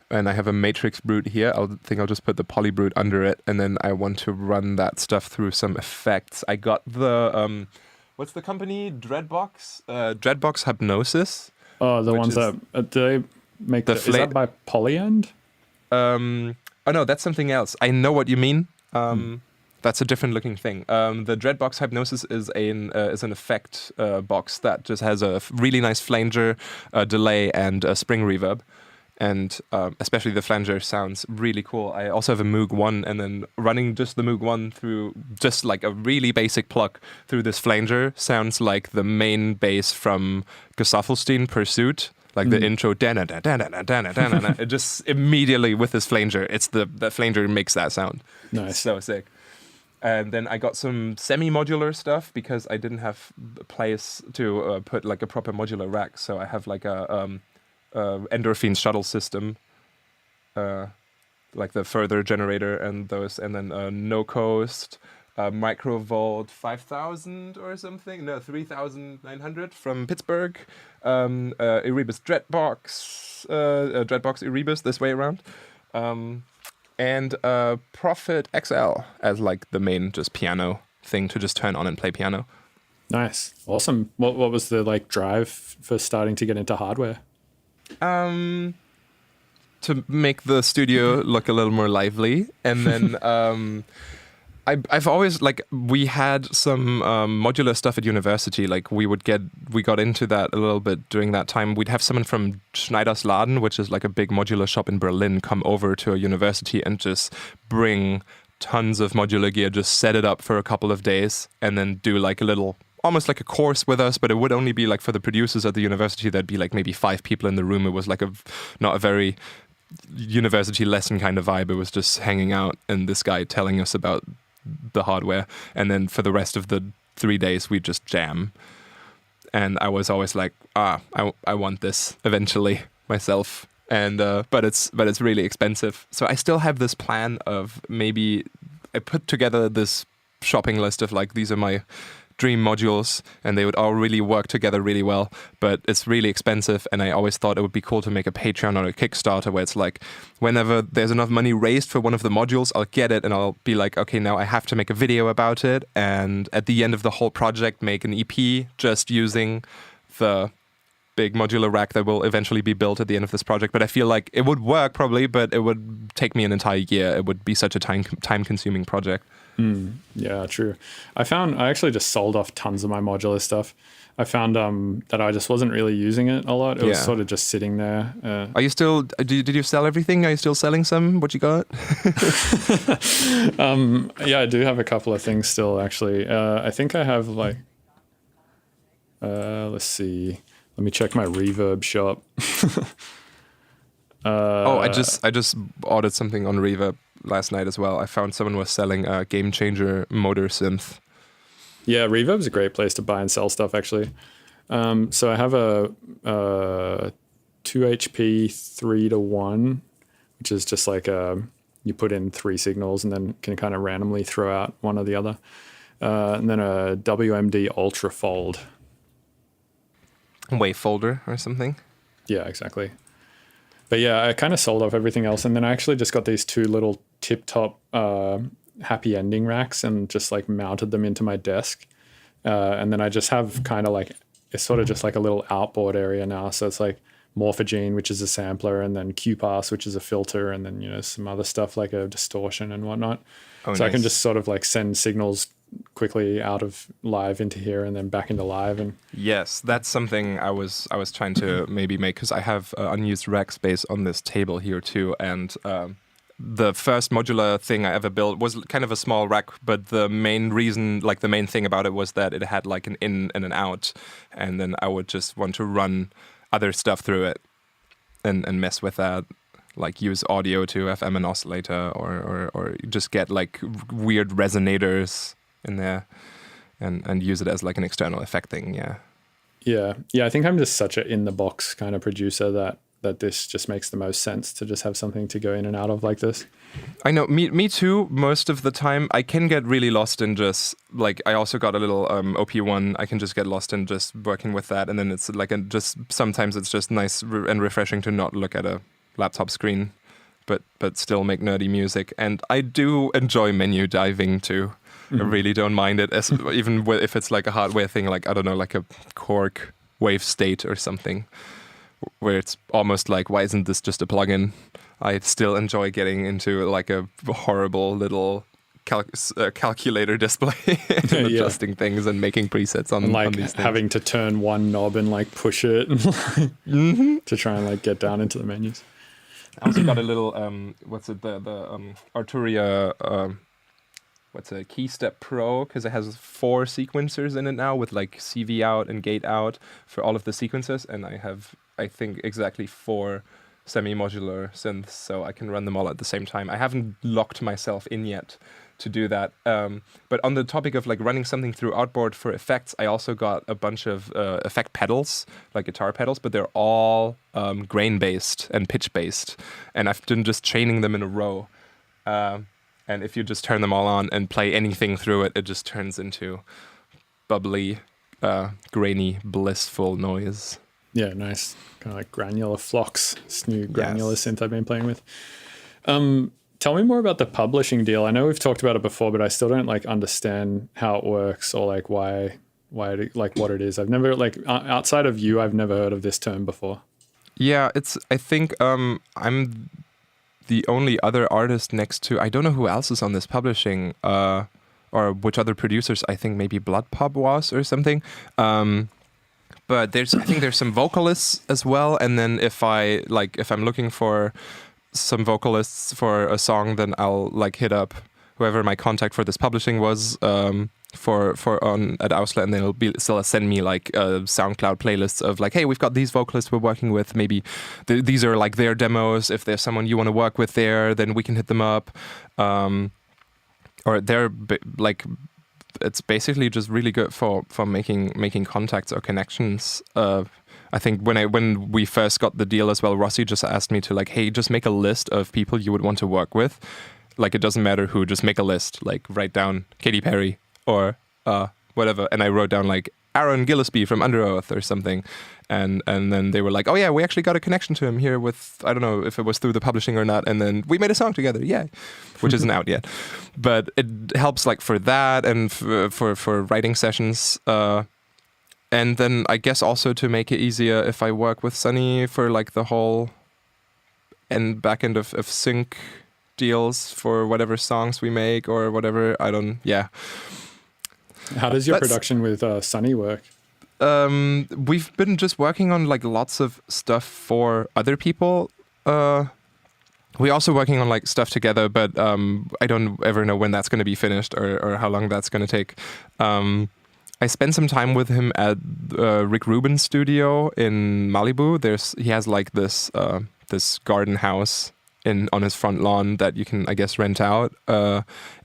And I have a Matrix Brute here. I think I'll just put the Polybrute under it. And then I want to run that stuff through some effects. I got the... what's the company? Dreadbox? Dreadbox Hypnosis.
Oh, the ones that... do they make... is that by Polyend?
Oh, no, that's something else. I know what you mean. That's a different looking thing. The Dreadbox Hypnosis is an effect box that just has a really nice flanger, delay, and spring reverb. And especially the flanger sounds really cool. I also have a Moog 1, and then running just the Moog 1 through just like a really basic pluck through this flanger sounds like the main bass from Gesaffelstein Pursuit, like the intro. It just immediately with this flanger, it's the flanger makes that sound.
Nice.
It's so sick. And then I got some semi-modular stuff because I didn't have a place to put like a proper modular rack. So I have like a endorphin shuttle system, like the further generator and those, and then No Coast, Microvolt 5000 or something, no, 3900 from Pittsburgh, Erebus Dreadbox, Dreadbox Erebus this way around, and Prophet XL as like the main just piano thing to just turn on and play piano.
Nice, awesome. What was the like drive for starting to get into hardware?
To make the studio look a little more lively, and then I've always like we had some modular stuff at university. Like we got into that a little bit during that time. We'd have someone from Schneider's Laden, which is like a big modular shop in Berlin, come over to a university and just bring tons of modular gear, just set it up for a couple of days, and then do like a little. Almost like a course with us, but it would only be like for the producers at the university. There'd be like maybe 5 people in the room. It was like not a very university lesson kind of vibe. It was just hanging out and this guy telling us about the hardware. And then for the rest of the 3 days, we'd just jam. And I was always like, I want this eventually myself. And but it's really expensive. So I still have this plan of maybe I put together this shopping list of like these are my dream modules, and they would all really work together really well, but it's really expensive. And I always thought it would be cool to make a Patreon or a Kickstarter where it's like whenever there's enough money raised for one of the modules, I'll get it and I'll be like, okay, now I have to make a video about it, and at the end of the whole project make an EP just using the big modular rack that will eventually be built at the end of this project. But I feel like it would work probably, but it would take me an entire year. It would be such a time-consuming project.
Yeah, true. I actually just sold off tons of my modular stuff. I found that I just wasn't really using it a lot. It was sort of just sitting there.
Are you still, did you sell everything? Are you still selling some? What you got?
Yeah, I do have a couple of things still, actually. I think I have like, let's see. Let me check my Reverb shop.
I just ordered something on Reverb last night as well. I found someone was selling a Game Changer motor synth.
Yeah, Reverb's a great place to buy and sell stuff, actually. So I have a 2 HP 3-to-1, which is just like you put in 3 signals and then can kind of randomly throw out one or the other. And then a WMD Ultra Fold.
Wave folder or something?
Yeah, exactly. But yeah, I kind of sold off everything else. And then I actually just got these 2 little tip-top happy ending racks and just like mounted them into my desk. And then I just have kind of like it's sort of just like a little outboard area now. So it's like Morphogene, which is a sampler, and then QPass, which is a filter, and then, you know, some other stuff like a distortion and whatnot. So nice. I can just sort of like send signals quickly out of live into here and then back into live. And
yes, that's something I was trying to maybe make, because I have unused rack space on this table here too, and the first modular thing I ever built was kind of a small rack, but the main reason, like the main thing about it, was that it had like an in and an out, and then I would just want to run other stuff through it and mess with that, like use audio to FM an oscillator, or just get like weird resonators in there and use it as like an external effect thing. Yeah, I think I'm just such a in the box kind of producer that this just makes the most sense to just have something to go in and out of like this.
I
know, me too. Most of the time I can get really lost in just like, I also got a little OP1. I can just get lost in just working with that, and then it's like just sometimes it's just nice and refreshing to not look at a laptop screen, but still make nerdy music. And I do enjoy menu diving too. I really don't mind it, even if it's like a hardware thing, like, I don't know, like a Korg wave state or something, where it's almost like, why isn't this just a plugin? I still enjoy getting into like a horrible little calculator display and adjusting things and making presets on,
like
on these things.
Having to turn one knob and like push it to try and like get down into the menus.
I also got a little the Arturia what's a KeyStep Pro, because it has 4 sequencers in it now with like CV out and gate out for all of the sequences, and I have, I think, exactly 4 semi-modular synths, so I can run them all at the same time. I haven't locked myself in yet to do that, but on the topic of like running something through Outboard for effects, I also got a bunch of effect pedals, like guitar pedals, but they're all grain-based and pitch-based, and I've been just chaining them in a row. And if you just turn them all on and play anything through it, it just turns into bubbly, grainy, blissful noise.
Yeah, nice. Kind of like granular flocks. This new granular synth I've been playing with. Tell me more about the publishing deal. I know we've talked about it before, but I still don't like understand how it works, or like why like what it is. I've never, like, outside of you, I've never heard of this term before.
Yeah, I think I'm the only other artist next to, I don't know who else is on this publishing, or which other producers. I think maybe Blood Pop was or something. But I think there's some vocalists as well. And then if I'm looking for some vocalists for a song, then I'll like hit up whoever my contact for this publishing was for on at Ausla, and they'll send me like SoundCloud playlists of like, hey, we've got these vocalists we're working with. Maybe these are like their demos. If there's someone you want to work with there, then we can hit them up. Or they're like, it's basically just really good for making contacts or connections. I think when we first got the deal as well, Rossi just asked me to like, hey, just make a list of people you would want to work with. Like, it doesn't matter who, just make a list. Like, write down Katy Perry or whatever. And I wrote down like Aaron Gillespie from Under Oath or something. And then they were like, oh yeah, we actually got a connection to him here with, I don't know if it was through the publishing or not. And then we made a song together, which isn't out yet. But it helps like for that and for writing sessions. And then I guess also to make it easier if I work with Sunny for like the whole back end of sync deals for whatever songs we make or whatever.
How does your production with Sunny work?
We've been just working on like lots of stuff for other people. We're also working on like stuff together, but I don't ever know when that's going to be finished or how long that's going to take. I spent some time with him at Rick Rubin's studio in Malibu. He has like this garden house on his front lawn that you can, I guess, rent out.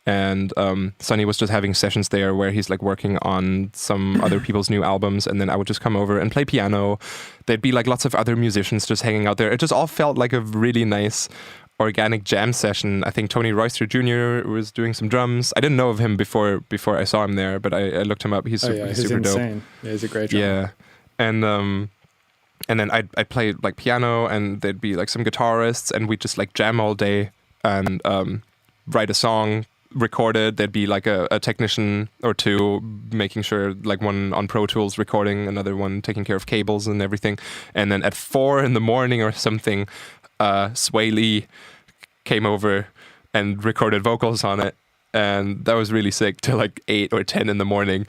And Sonny was just having sessions there where he's like working on some other people's new albums, and then I would just come over and play piano. There'd be like lots of other musicians just hanging out there. It just all felt like a really nice organic jam session. I think Tony Royster Jr. was doing some drums. I didn't know of him before I saw him there, but I looked him up. He's super
insane.
dope.
Yeah, he's a great drummer.
Yeah, and then I'd play like piano, and there'd be like some guitarists, and we'd just like jam all day and write a song recorded. There'd be like a technician or two making sure, like one on Pro Tools recording, another one taking care of cables and everything. And then at 4 a.m. or something, Sway Lee came over and recorded vocals on it. And that was really sick, till like 8 or 10 in.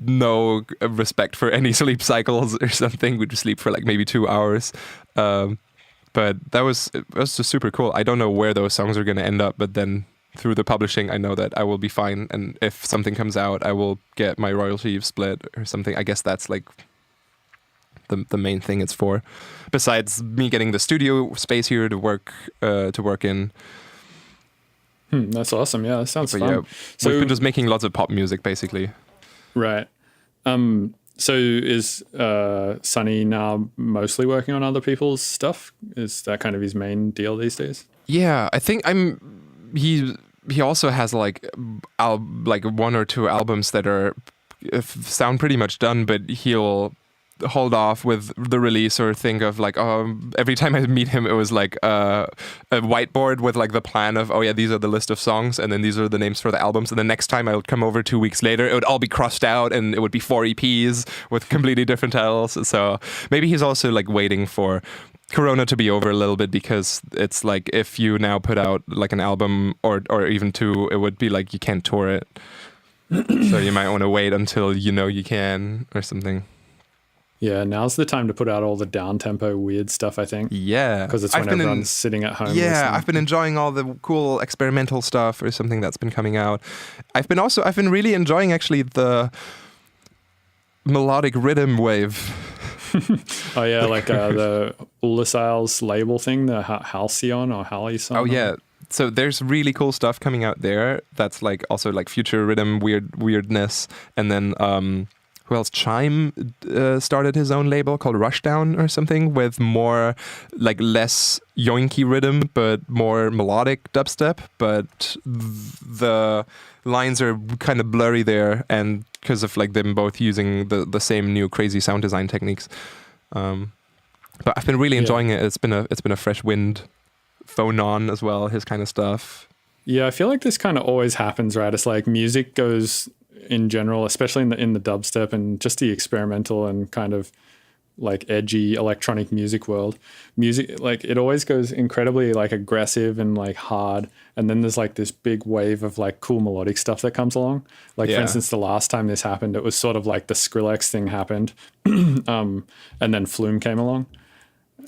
No respect for any sleep cycles or something. We'd sleep for like maybe 2 hours. But it was just super cool. I don't know where those songs are going to end up, but then through the publishing, I know that I will be fine. And if something comes out, I will get my royalty split or something. I guess that's like the main thing it's for. Besides me getting the studio space here to work in.
That's awesome. Yeah, that sounds fun.
Yeah,
so
we've been just making lots of pop music, basically.
Right. So is Sonny now mostly working on other people's stuff? Is that kind of his main deal these days?
Yeah, I think he also has like 1 or 2 albums that are sound pretty much done, but he'll hold off with the release or think of like, every time I meet him, it was like a whiteboard with like the plan of, these are the list of songs and then these are the names for the albums. And the next time I would come over 2 weeks later, it would all be crossed out and it would be 4 EPs with completely different titles. So maybe he's also like waiting for Corona to be over a little bit, because it's like if you now put out like an album or even 2, it would be like you can't tour it. So you might want to wait until you can or something.
Yeah, now's the time to put out all the down-tempo weird stuff, I think.
Yeah.
Because it's when everyone's sitting at home.
Yeah,
listening.
I've been enjoying all the cool experimental stuff or something that's been coming out. I've been really enjoying actually the melodic rhythm wave.
Oh yeah, like the Ulysses label thing, the Halcyon or Halcyon.
Oh yeah. So there's really cool stuff coming out there that's like also like future rhythm weirdness. And then who else? Chime started his own label called Rushdown or something, with more like less yoinky rhythm but more melodic dubstep. But the lines are kind of blurry there, and because of like them both using the same new crazy sound design techniques. But I've been really enjoying it. It's been a fresh wind. Phonon as well, his kind of stuff.
Yeah, I feel like this kind of always happens, right? It's like music goes in general, especially in the dubstep and just the experimental and kind of like edgy electronic music world. Music, like it always goes incredibly like aggressive and like hard, and then there's like this big wave of like cool melodic stuff that comes along. Like for instance, the last time this happened, it was sort of like the Skrillex thing happened, and then Flume came along.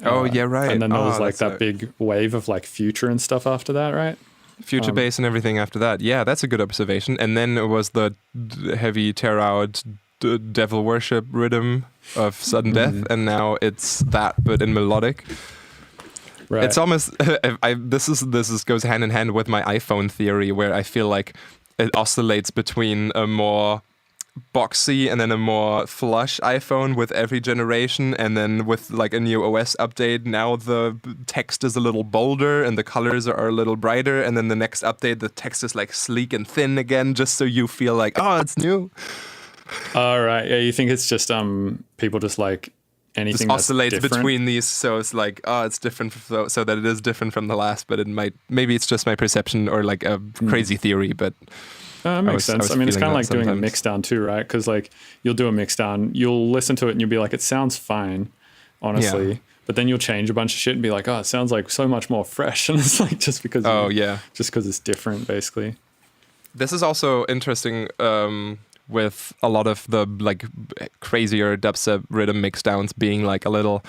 Right.
And then there was like that big wave of like future and stuff after that, right?
Future bass and everything after that. Yeah, that's a good observation. And then it was the heavy tear out devil worship rhythm of sudden death, and now it's that but in melodic. Right. It's almost this goes hand in hand with my iPhone theory, where I feel like it oscillates between a more boxy and then a more flush iPhone with every generation, and then with like a new OS update, now the text is a little bolder and the colors are a little brighter, and then the next update the text is like sleek and thin again, just so you feel like, it's new. All right.
Yeah, you think it's just people just like anything
just oscillates
that's
between these, so it's like it's different, so that it is different from the last, but maybe it's just my perception or like a crazy theory, but
that makes sense. I mean, it's kind of like doing a mix down too, right? Because like you'll do a mix down, you'll listen to it and you'll be like, it sounds fine, honestly. Yeah. But then you'll change a bunch of shit and be like, it sounds like so much more fresh. And it's like just because it's different, basically.
This is also interesting with a lot of the like crazier dubstep rhythm mix downs being like a little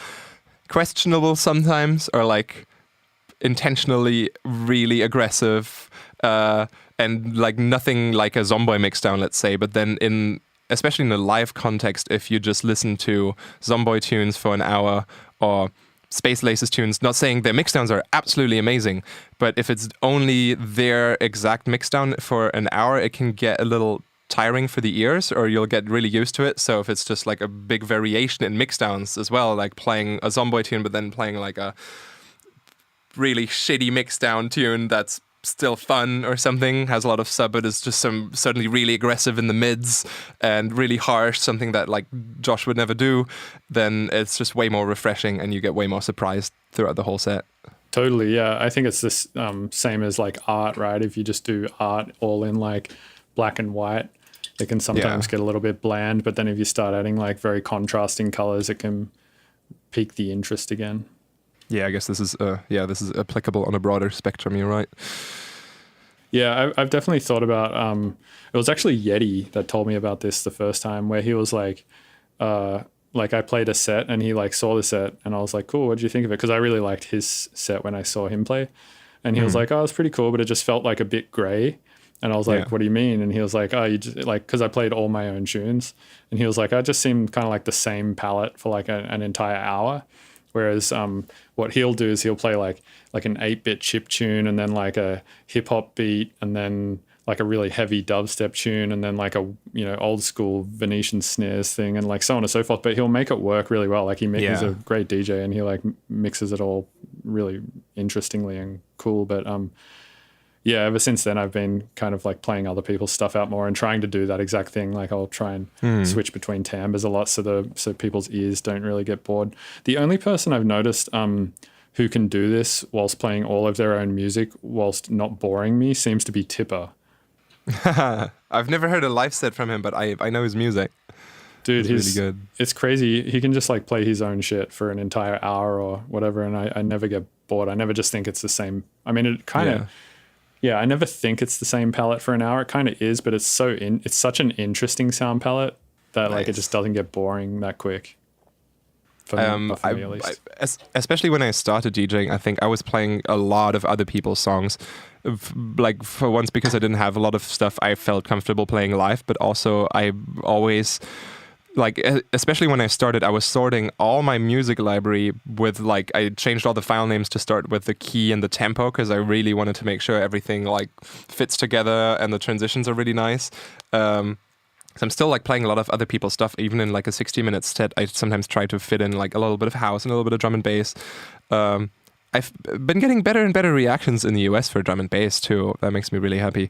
questionable sometimes, or like intentionally really aggressive. And like nothing like a Zomboy mixdown, let's say, but then especially in a live context, if you just listen to Zomboy tunes for an hour or Space Laces tunes, not saying their mixdowns are absolutely amazing, but if it's only their exact mixdown for an hour, it can get a little tiring for the ears, or you'll get really used to it. So if it's just like a big variation in mixdowns as well, like playing a Zomboy tune, but then playing like a really shitty mixdown tune that's still fun or something, has a lot of sub, but is just suddenly really aggressive in the mids and really harsh, something that like Josh would never do, then it's just way more refreshing and you get way more surprised throughout the whole set.
Totally, yeah. I think it's this same as like art, right? If you just do art all in like black and white, it can sometimes get a little bit bland. But then if you start adding like very contrasting colors, it can pique the interest again.
Yeah, I guess this is applicable on a broader spectrum. You're right.
Yeah, I've definitely thought about. It was actually Yeti that told me about this the first time, where he was like I played a set and he like saw the set and I was like, cool, what did you think of it? Because I really liked his set when I saw him play. And he was like, oh, it's pretty cool, but it just felt like a bit gray. And I was like, what do you mean? And he was like, oh, you just like, because I played all my own tunes. And he was like, I just seemed kind of like the same palette for like an entire hour. Whereas what he'll do is he'll play like an 8-bit chip tune and then like a hip hop beat and then like a really heavy dubstep tune and then like a, you know, old school Venetian snares thing and like so on and so forth. But he'll make it work really well. Like he's a great DJ and he like mixes it all really interestingly and cool. But ever since then I've been kind of like playing other people's stuff out more and trying to do that exact thing. Like I'll try and switch between timbres a lot so people's ears don't really get bored. The only person I've noticed who can do this whilst playing all of their own music whilst not boring me seems to be Tipper.
I've never heard a live set from him, but I know his music.
Dude,
he's really good.
It's crazy. He can just like play his own shit for an entire hour or whatever, and I never get bored. I never just think it's the same. I mean, it kind of, I never think it's the same palette for an hour. It kind of is, but it's such an interesting sound palette that like it just doesn't get boring that quick. For me at least.
Especially when I started DJing, I think I was playing a lot of other people's songs. Like for once, because I didn't have a lot of stuff I felt comfortable playing live, but also I always, like, especially when I started, I was sorting all my music library with like, I changed all the file names to start with the key and the tempo because I really wanted to make sure everything like fits together and the transitions are really nice. So I'm still like playing a lot of other people's stuff, even in like a 60-minute set. I sometimes try to fit in like a little bit of house and a little bit of drum and bass. I've been getting better and better reactions in the US for drum and bass too. That makes me really happy.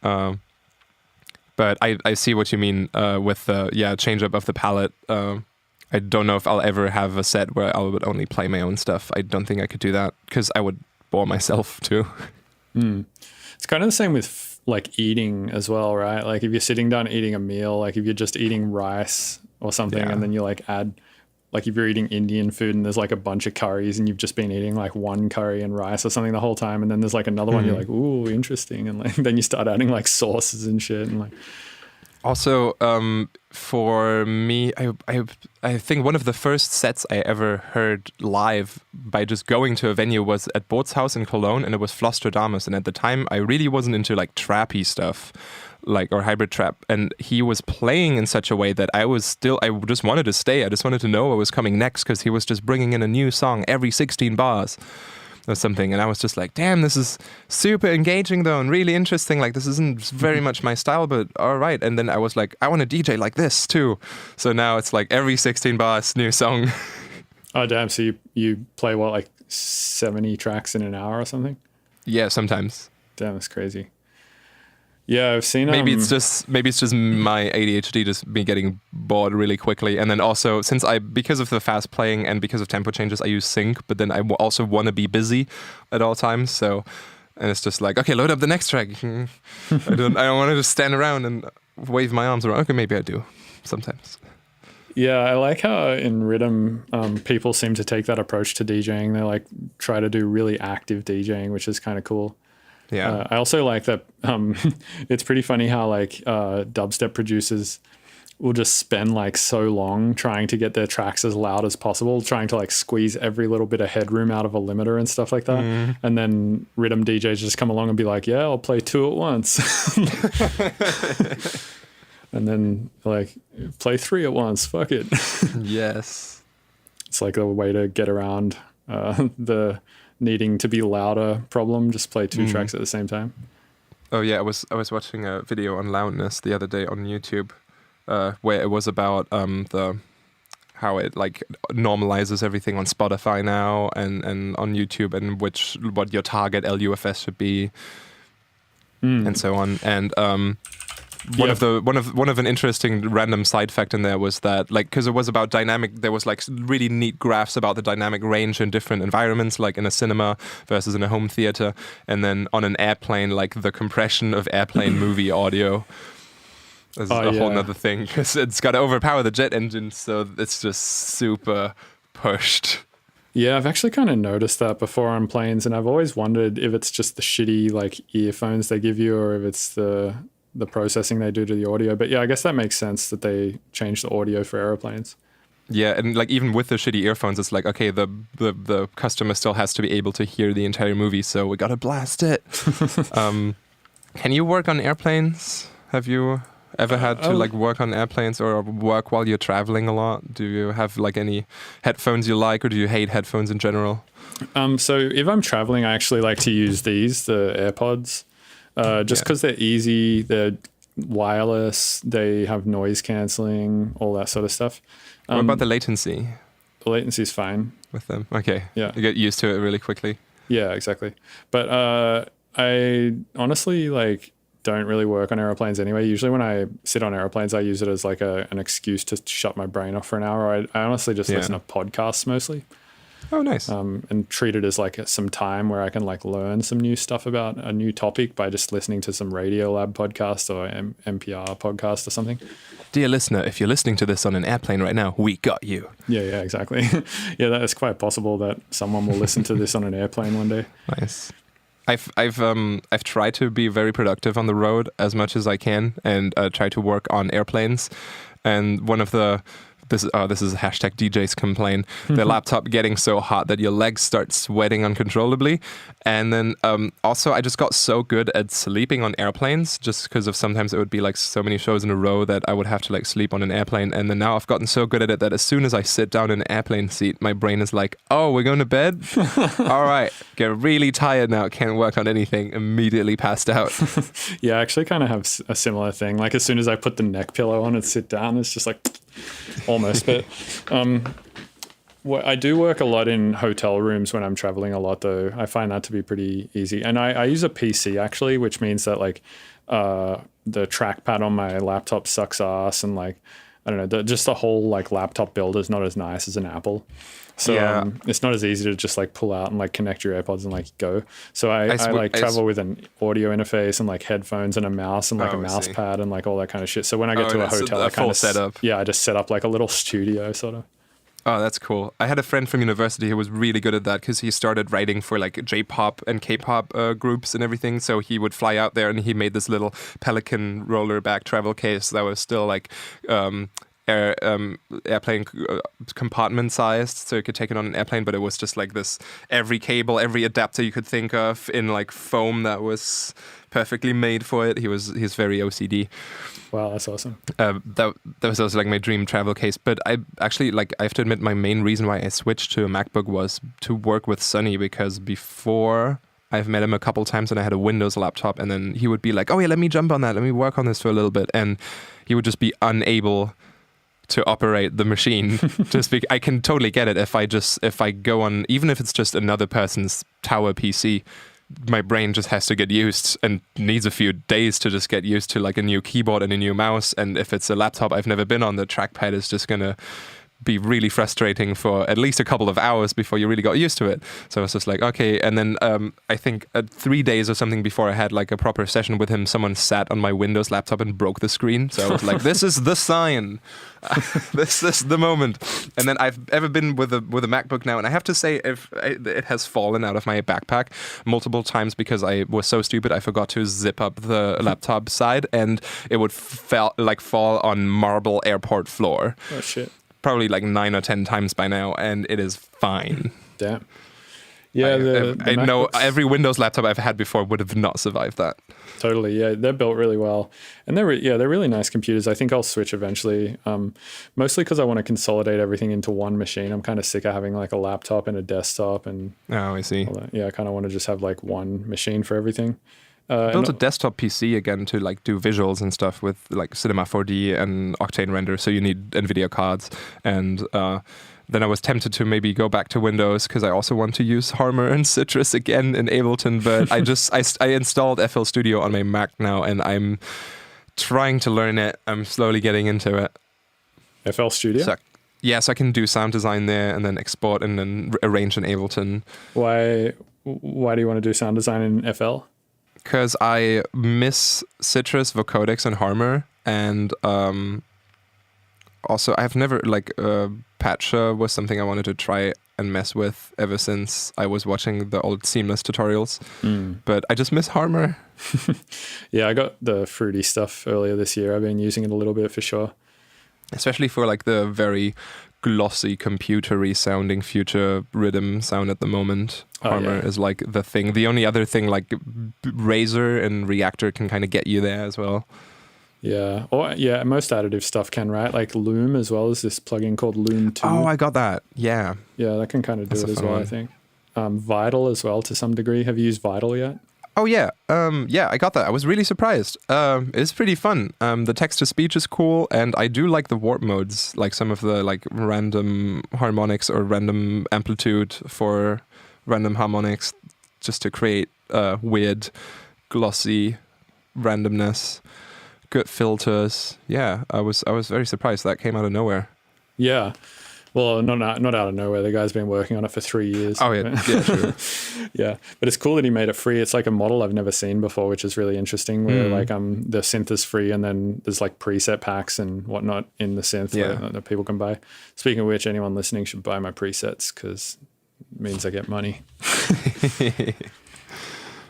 But I see what you mean with the change up of the palette. I don't know if I'll ever have a set where I would only play my own stuff. I don't think I could do that because I would bore myself too.
It's kind of the same with like eating as well, right? Like if you're sitting down eating a meal, like if you're just eating rice or something and then you like add, like if you're eating Indian food and there's like a bunch of curries and you've just been eating like one curry and rice or something the whole time, and then there's like another one, you're like, ooh, interesting. And like then you start adding like sauces and shit and like.
Also, for me, I think one of the first sets I ever heard live by just going to a venue was at Bootshaus in Cologne, and it was Flostradamus. And at the time, I really wasn't into like trappy stuff, like or hybrid trap. And he was playing in such a way that I just wanted to stay. I just wanted to know what was coming next because he was just bringing in a new song every 16 bars. Or something, and I was just like, damn, this is super engaging though and really interesting. Like this isn't very much my style, but all right. And then I was like, I want to DJ like this too. So now it's like every 16 bars new song.
Oh damn, so you play what, like 70 tracks in an hour or something?
Yeah, sometimes.
Damn, that's crazy. Yeah, I've seen.
Maybe it's just my ADHD, just me getting bored really quickly, and then also because of the fast playing and because of tempo changes, I use sync. But then I also want to be busy at all times. So, and it's just like, okay, load up the next track. I don't want to just stand around and wave my arms around. Okay, maybe I do sometimes.
Yeah, I like how in rhythm people seem to take that approach to DJing. They like try to do really active DJing, which is kind of cool.
Yeah,
I also like that. It's pretty funny how like dubstep producers will just spend like so long trying to get their tracks as loud as possible, trying to like squeeze every little bit of headroom out of a limiter and stuff like that. And then rhythm DJs just come along and be like, yeah, I'll play 2 at once. And then like play 3 at once. Fuck it.
Yes.
It's like a way to get around the needing to be louder problem. Just play 2 tracks at the same time.
Oh yeah, I was watching a video on loudness the other day on YouTube, where it was about how it like normalizes everything on Spotify now and on YouTube, and what your target LUFS should be, and so on. And one of an interesting random side fact in there was that, like, because it was about dynamic, there was like really neat graphs about the dynamic range in different environments, like in a cinema versus in a home theater, and then on an airplane, like the compression of airplane movie audio. That's a whole nother thing, because it's got to overpower the jet engine, so it's just super pushed.
Yeah, I've actually kind of noticed that before on planes, and I've always wondered if it's just the shitty like earphones they give you, or if it's the processing they do to the audio. But yeah, I guess that makes sense that they change the audio for airplanes.
Yeah, and like even with the shitty earphones, it's like, okay, the customer still has to be able to hear the entire movie, so we gotta blast it. Can you work on airplanes? Have you ever had to like work on airplanes or work while you're traveling a lot? Do you have like any headphones you like, or do you hate headphones in general?
So if I'm traveling, I actually like to use the AirPods, just because they're easy, they're wireless, they have noise cancelling, all that sort of stuff.
What about the latency?
The latency is fine
with them. Okay.
Yeah.
You get used to it really quickly.
Yeah, exactly. But I honestly like don't really work on airplanes anyway. Usually when I sit on airplanes, I use it as like an excuse to shut my brain off for an hour. I honestly just listen to podcasts mostly.
Oh, nice.
And treat it as like some time where I can like learn some new stuff about a new topic by just listening to some Radiolab podcast or NPR podcast or something.
Dear listener, if you're listening to this on an airplane right now, we got you.
Yeah, exactly. Yeah, that is quite possible that someone will listen to this on an airplane one day.
Nice. I've tried to be very productive on the road as much as I can, and try to work on airplanes. And one of the this is hashtag DJs complain. The laptop getting so hot that your legs start sweating uncontrollably. And then also I just got so good at sleeping on airplanes, just because of sometimes it would be like so many shows in a row that I would have to like sleep on an airplane. And then now I've gotten so good at it that as soon as I sit down in an airplane seat, my brain is like, oh, we're going to bed? All right, get really tired now, can't work on anything, immediately passed out.
Yeah, I actually kind of have a similar thing. Like as soon as I put the neck pillow on and sit down, it's just like almost. But I do work a lot in hotel rooms when I'm traveling a lot, though. I find that to be pretty easy. And I use a PC actually, which means that like the trackpad on my laptop sucks ass, and like I don't know, just the whole like laptop build is not as nice as an Apple. So it's not as easy to just like pull out and like connect your AirPods and like go. So I travel with an audio interface and like headphones and a mouse and like a mouse pad and like all that kind of shit. So when I get to a hotel, I kind of
setup.
Yeah, I just set up like a little studio sort of.
Oh, that's cool. I had a friend from university who was really good at that because he started writing for like J-pop and K-pop groups and everything. So he would fly out there and he made this little Pelican roller back travel case that was still like airplane compartment sized, so you could take it on an airplane, but it was just like this, every cable, every adapter you could think of in like foam that was perfectly made for it. He's very OCD.
Wow, that's awesome.
That was also like my dream travel case. But I actually, like, I have to admit, my main reason why I switched to a MacBook was to work with Sonny, because before I've met him a couple times and I had a Windows laptop, and then he would be like, oh yeah, let me jump on that, let me work on this for a little bit, and he would just be unable to operate the machine. I can totally get it if I go on, even if it's just another person's tower PC, my brain just has to get used and needs a few days to just get used to like a new keyboard and a new mouse. And if it's a laptop I've never been on, the trackpad is just gonna be really frustrating for at least a couple of hours before you really got used to it. So I was just like, okay. And then I think 3 days or something before I had like a proper session with him, someone sat on my Windows laptop and broke the screen. So I was like, this is the sign. This is the moment. And then I've ever been with a MacBook now, and I have to say, it has fallen out of my backpack multiple times because I was so stupid. I forgot to zip up the laptop side, and it would fall on marble airport floor.
Oh shit.
Probably like 9 or 10 times by now, and it is fine.
Damn. Yeah,
I know every Windows laptop I've had before would have not survived that.
Totally, yeah, they're built really well, and they're really nice computers. I think I'll switch eventually, mostly because I want to consolidate everything into one machine. I'm kind of sick of having like a laptop and a desktop, and
I see.
Yeah, I kind of want to just have like one machine for everything.
Built a desktop PC again to like do visuals and stuff with like Cinema 4D and Octane render, so you need NVIDIA cards. And then I was tempted to maybe go back to Windows because I also want to use Harmor and Citrus again in Ableton, but I installed FL Studio on my Mac now, and I'm trying to learn it. I'm slowly getting into it.
FL Studio?
So I can do sound design there and then export and then arrange in Ableton.
Why do you want to do sound design in FL?
Because I miss Citrus, Vocodix, and Harmor. And also, I've never, Patcha was something I wanted to try and mess with ever since I was watching the old Seamless tutorials. But I just miss Harmor.
Yeah, I got the Fruity stuff earlier this year. I've been using it a little bit for sure.
Especially for like the very glossy, computery sounding future rhythm sound at the moment. Harmor is like the thing. The only other thing, like Razor and Reactor, can kind of get you there as well.
Yeah. Most additive stuff can, right? Like Loom as well as this plugin called Loom 2.
Oh, I got that. Yeah.
Yeah, that can kind of do it as well, I think. Vital as well to some degree. Have you used Vital yet?
Oh, yeah. I got that. I was really surprised. It's pretty fun. The text-to-speech is cool, and I do like the warp modes, like some of the like random harmonics or random amplitude for random harmonics, just to create weird, glossy randomness. Good filters. Yeah, I was very surprised that came out of nowhere.
Yeah. Well, not out of nowhere. The guy's been working on it for 3 years.
Oh, yeah, true.
Yeah, but it's cool that he made it free. It's like a model I've never seen before, which is really interesting, where the synth is free and then there's like preset packs and whatnot in the synth that people can buy. Speaking of which, anyone listening should buy my presets because it means I get money.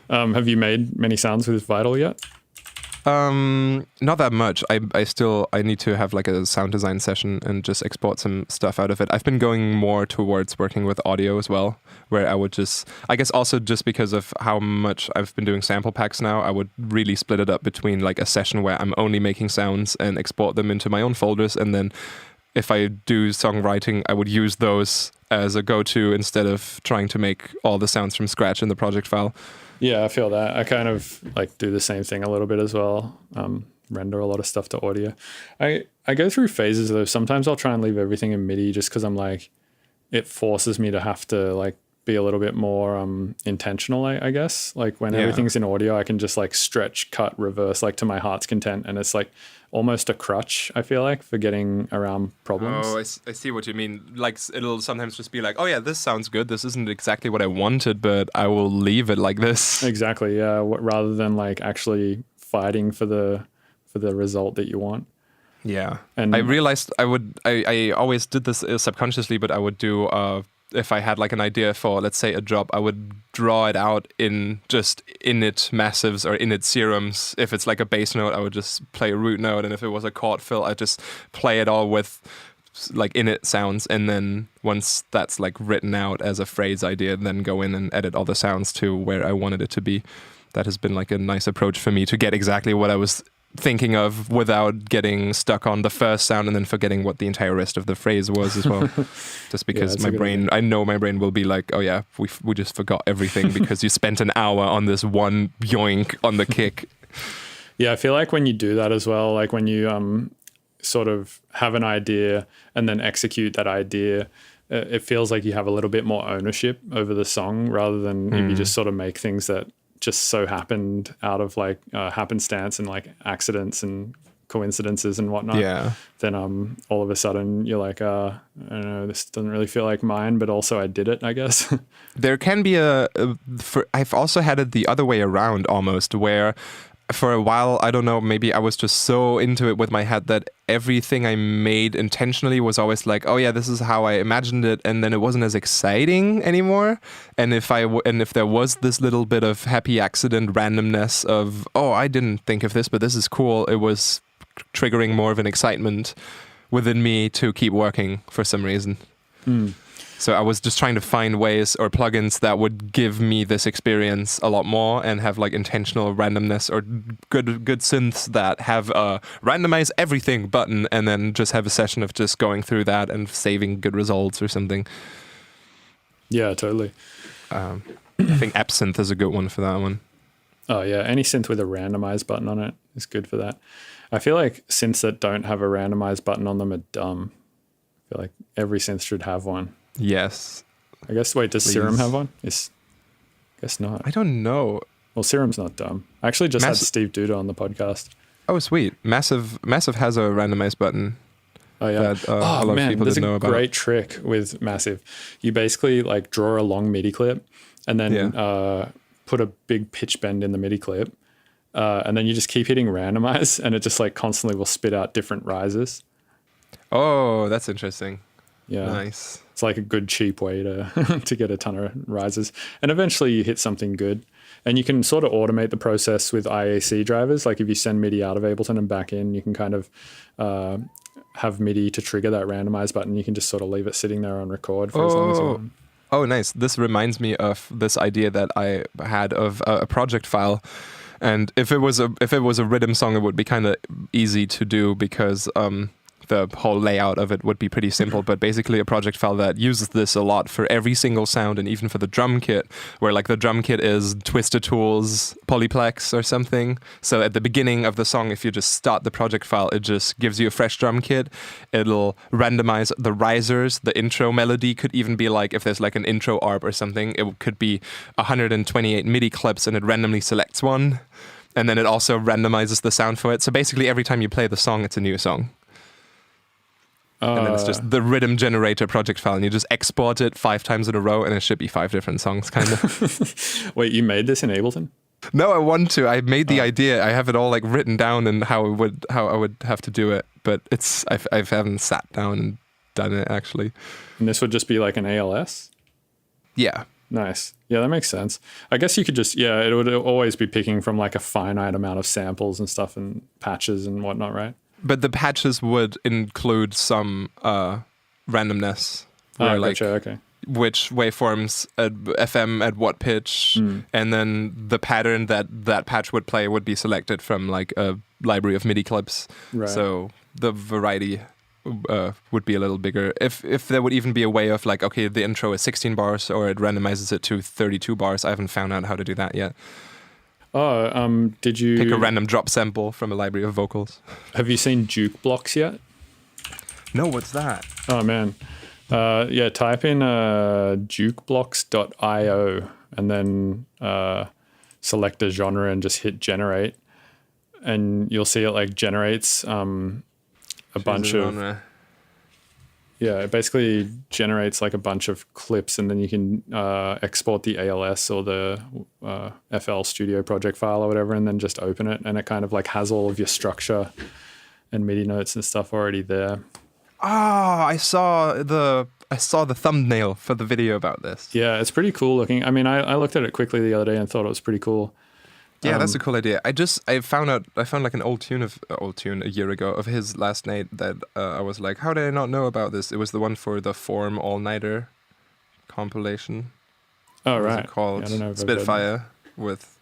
Have you made many sounds with Vital yet?
Not that much. I need to have like a sound design session and just export some stuff out of it. I've been going more towards working with audio as well, where I would I guess also just because of how much I've been doing sample packs now, I would really split it up between like a session where I'm only making sounds and export them into my own folders, and then if I do songwriting, I would use those as a go-to instead of trying to make all the sounds from scratch in the project file.
Yeah, I feel that. I kind of like do the same thing a little bit as well. Render a lot of stuff to audio. I go through phases though. Sometimes I'll try and leave everything in MIDI just because I'm like, it forces me to have to like be a little bit more intentional, I guess. Like when everything's in audio, I can just like stretch, cut, reverse like to my heart's content, and it's like almost a crutch, I feel like, for getting around problems.
Oh, I see what you mean. Like it'll sometimes just be like, oh yeah, this sounds good. This isn't exactly what I wanted, but I will leave it like this.
Exactly, yeah. Rather than like actually fighting for the result that you want.
Yeah. And I realized I always did this subconsciously, but I would do if I had like an idea for, let's say, a drop, I would draw it out in just init massives or init serums. If it's like a bass note, I would just play a root note. And if it was a chord fill, I'd just play it all with like init sounds. And then once that's like written out as a phrase idea, then go in and edit all the sounds to where I wanted it to be. That has been like a nice approach for me to get exactly what I was thinking of without getting stuck on the first sound and then forgetting what the entire rest of the phrase was as well. Just because my brain, I know my brain will be like, oh yeah, we just forgot everything because you spent an hour on this one yoink on the kick.
Yeah, I feel like when you do that as well, like when you sort of have an idea and then execute that idea, it feels like you have a little bit more ownership over the song rather than if you just sort of make things that just so happened out of like happenstance and like accidents and coincidences and whatnot. Yeah. Then all of a sudden you're like, I don't know, this doesn't really feel like mine, but also I did it, I guess.
There can be I've also had it the other way around almost, where for a while, I don't know, maybe I was just so into it with my head that everything I made intentionally was always like, oh yeah, this is how I imagined it, and then it wasn't as exciting anymore. And if there was this little bit of happy accident randomness of, oh, I didn't think of this, but this is cool, it was triggering more of an excitement within me to keep working for some reason. So I was just trying to find ways or plugins that would give me this experience a lot more and have like intentional randomness, or good synths that have a randomize everything button and then just have a session of just going through that and saving good results or something.
Yeah, totally.
I think Absinthe is a good one for that one.
Oh yeah, any synth with a randomize button on it is good for that. I feel like synths that don't have a randomize button on them are dumb. I feel like every synth should have one.
Yes.
I guess, wait, does Serum have one? Guess not.
I don't know.
Well, Serum's not dumb. I actually just had Steve Duda on the podcast.
Oh, sweet. Massive has a randomize button.
Oh yeah.
That, a lot of people
there's
didn't know
a
about.
great trick with Massive. You basically like draw a long MIDI clip and then put a big pitch bend in the MIDI clip. And then you just keep hitting randomize and it just like constantly will spit out different rises.
Oh, that's interesting.
Yeah.
Nice.
It's like a good cheap way to to get a ton of rises. And eventually you hit something good. And you can sort of automate the process with IAC drivers. Like if you send MIDI out of Ableton and back in, you can kind of have MIDI to trigger that randomize button. You can just sort of leave it sitting there on record for as long as you want.
Oh, nice. This reminds me of this idea that I had of a project file. And if it was a rhythm song, it would be kind of easy to do because the whole layout of it would be pretty simple. But basically a project file that uses this a lot for every single sound and even for the drum kit, where like the drum kit is Twister Tools Polyplex or something. So at the beginning of the song, if you just start the project file, it just gives you a fresh drum kit. It'll randomize the risers. The intro melody could even be like, if there's like an intro ARP or something, it could be 128 MIDI clips and it randomly selects one. And then it also randomizes the sound for it. So basically every time you play the song, it's a new song. And then it's just the rhythm generator project file, and you just export it 5 times in a row, and it should be 5 different songs, kind of.
Wait, you made this in Ableton?
No, I want to. I made the idea. I have it all like written down and how I would have to do it, but I haven't sat down and done it actually.
And this would just be like an ALS?
Yeah.
Nice. Yeah, that makes sense. I guess you could just, it would always be picking from like a finite amount of samples and stuff and patches and whatnot, right?
But the patches would include some randomness. Where,
gotcha, okay.
Which waveforms at FM at what pitch, and then the pattern that patch would play would be selected from like a library of MIDI clips.
Right.
So the variety would be a little bigger. If there would even be a way of like, okay, the intro is 16 bars or it randomizes it to 32 bars. I haven't found out how to do that yet.
Did you
pick a random drop sample from a library of vocals?
Have you seen Jukebox yet?
No, what's that?
Oh man. Type in jukebox.io and then select a genre and just hit generate, and you'll see it like generates a bunch of genre. Yeah, it basically generates like a bunch of clips, and then you can export the ALS or the FL Studio project file or whatever, and then just open it, and it kind of like has all of your structure and MIDI notes and stuff already there.
I saw the thumbnail for the video about this.
Yeah, it's pretty cool looking. I mean, I looked at it quickly the other day and thought it was pretty cool.
Yeah, that's a cool idea. I found like an old tune a year ago of his last night that I was like, how did I not know about this? It was the one for the Form All Nighter compilation.
Oh,
what
right.
Was it called?
Yeah, I don't know if
Spitfire with.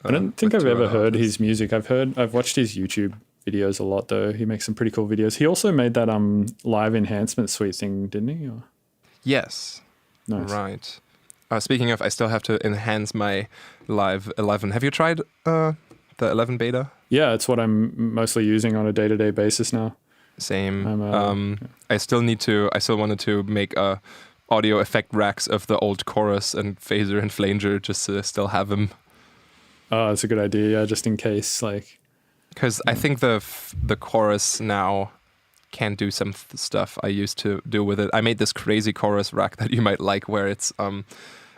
I don't think I've ever heard his music. I've watched his YouTube videos a lot though. He makes some pretty cool videos. He also made that live enhancement suite thing, didn't he? Or?
Yes.
Nice.
Right. Speaking of, I still have to enhance my Live 11. Have you tried the 11 beta?
Yeah, it's what I'm mostly using on a day-to-day basis now.
Same. I still wanted to make audio effect racks of the old chorus and phaser and flanger just to still have them.
Oh, that's a good idea. Yeah, just in case, like.
Because I think the chorus now can do some stuff I used to do with it. I made this crazy chorus rack that you might like, where it's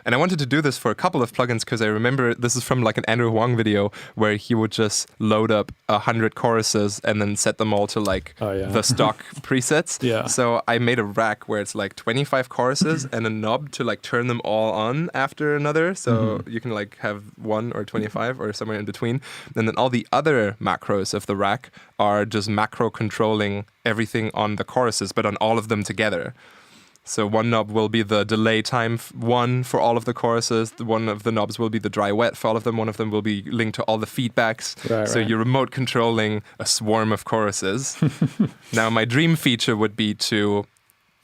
and I wanted to do this for a couple of plugins because I remember this is from like an Andrew Huang video where he would just load up 100 choruses and then set them all to like the stock presets.
Yeah.
So I made a rack where it's like 25 choruses and a knob to like turn them all on after another. So you can like have 1 or 25 or somewhere in between. And then all the other macros of the rack are just macro controlling everything on the choruses, but on all of them together. So one knob will be the delay time one for all of the choruses. One of the knobs will be the dry wet for all of them. One of them will be linked to all the feedbacks. So you're remote controlling a swarm of choruses. Now my dream feature would be to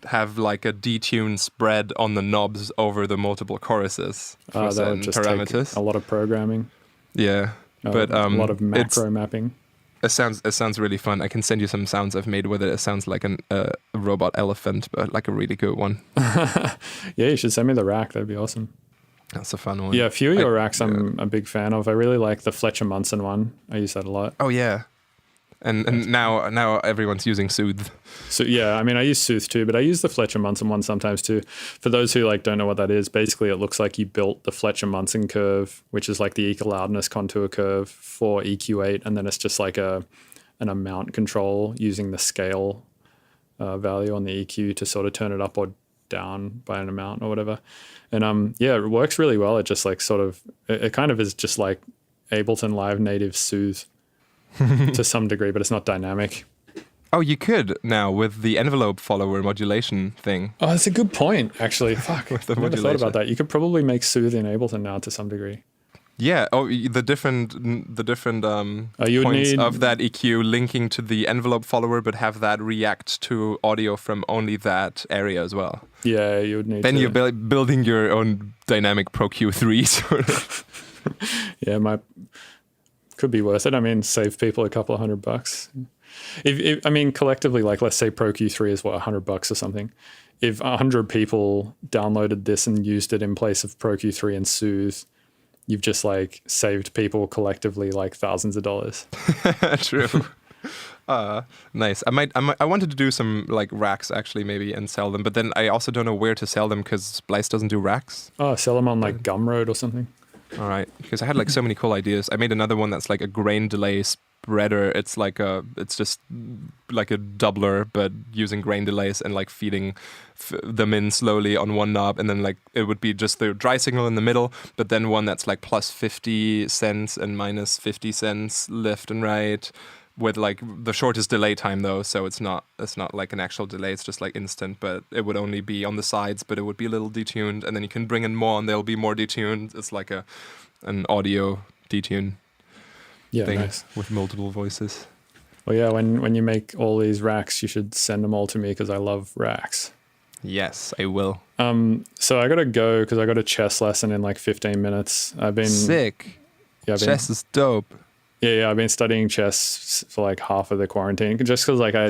have like a detune spread on the knobs over the multiple choruses for certain parameters.
Take a lot of programming.
Yeah, but
a lot of macro mapping.
It sounds really fun. I can send you some sounds I've made with it. It sounds like a robot elephant, but like a really good one.
Yeah, you should send me the rack. That'd be awesome.
That's a fun one.
Yeah, a few of your racks I'm a big fan of. I really like the Fletcher Munson one. I use that a lot.
Oh yeah, And now everyone's using Soothe.
So yeah, I mean, I use Soothe too, but I use the Fletcher Munson one sometimes too. For those who like don't know what that is, basically it looks like you built the Fletcher Munson curve, which is like the equal loudness contour curve for EQ8, and then it's just like an amount control using the scale value on the EQ to sort of turn it up or down by an amount or whatever. And yeah, it works really well. It just like sort of it kind of is just like Ableton Live native Soothe to some degree, but it's not dynamic.
Oh, you could now with the envelope follower modulation thing.
Oh, that's a good point, actually. Fuck,
With the
I never thought
modulation.
about that. You could probably make Soothe in Ableton now to some degree.
Yeah. Oh, the different
you would
points
need-
of that EQ linking to the envelope follower, but have that react to audio from only that area as well.
Yeah, you would need
Then
to.
you're building your own dynamic Pro Q3 sort of.
Yeah, could be worth it. I mean, save people a couple of $100. If I mean, collectively, like let's say Pro Q3 is what, $100 or something. If 100 people downloaded this and used it in place of Pro Q3 and Soothe, you've just like saved people collectively like thousands of dollars.
True. Nice. I wanted to do some like racks actually maybe and sell them, but then I also don't know where to sell them because Splice doesn't do racks.
Oh, sell them on like Gumroad or something.
All right, because I had like so many cool ideas. I made another one that's like a grain delay spreader. It's just like a doubler, but using grain delays and like feeding them in slowly on one knob, and then like it would be just the dry signal in the middle, but then one that's like plus 50 cents and minus 50 cents left and right, with like the shortest delay time though, so it's not like an actual delay, it's just like instant, but it would only be on the sides, but it would be a little detuned, and then you can bring in more and they'll be more detuned. It's like an audio detune thing
Nice.
with multiple voices.
Well, yeah, when you make all these racks, you should send them all to me because I love racks.
Yes, I will.
So I gotta go because I got a chess lesson in like 15 minutes. I've been
Sick.
Yeah,
Chess is dope.
Yeah, I've been studying chess for like half of the quarantine just because like I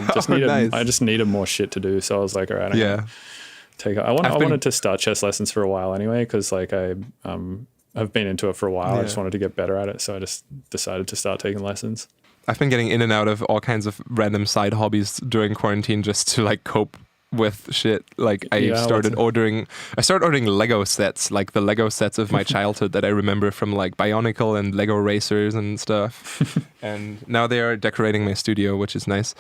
just needed more shit to do. So I was like, all right, I wanted to start chess lessons for a while anyway because like I've been into it for a while. I just wanted to get better at it, so I just decided to start taking lessons.
I've been getting in and out of all kinds of random side hobbies during quarantine just to like cope with shit. Like I started ordering Lego sets, like the Lego sets of my childhood that I remember from like Bionicle and Lego Racers and stuff. And now they are decorating my studio, which is nice.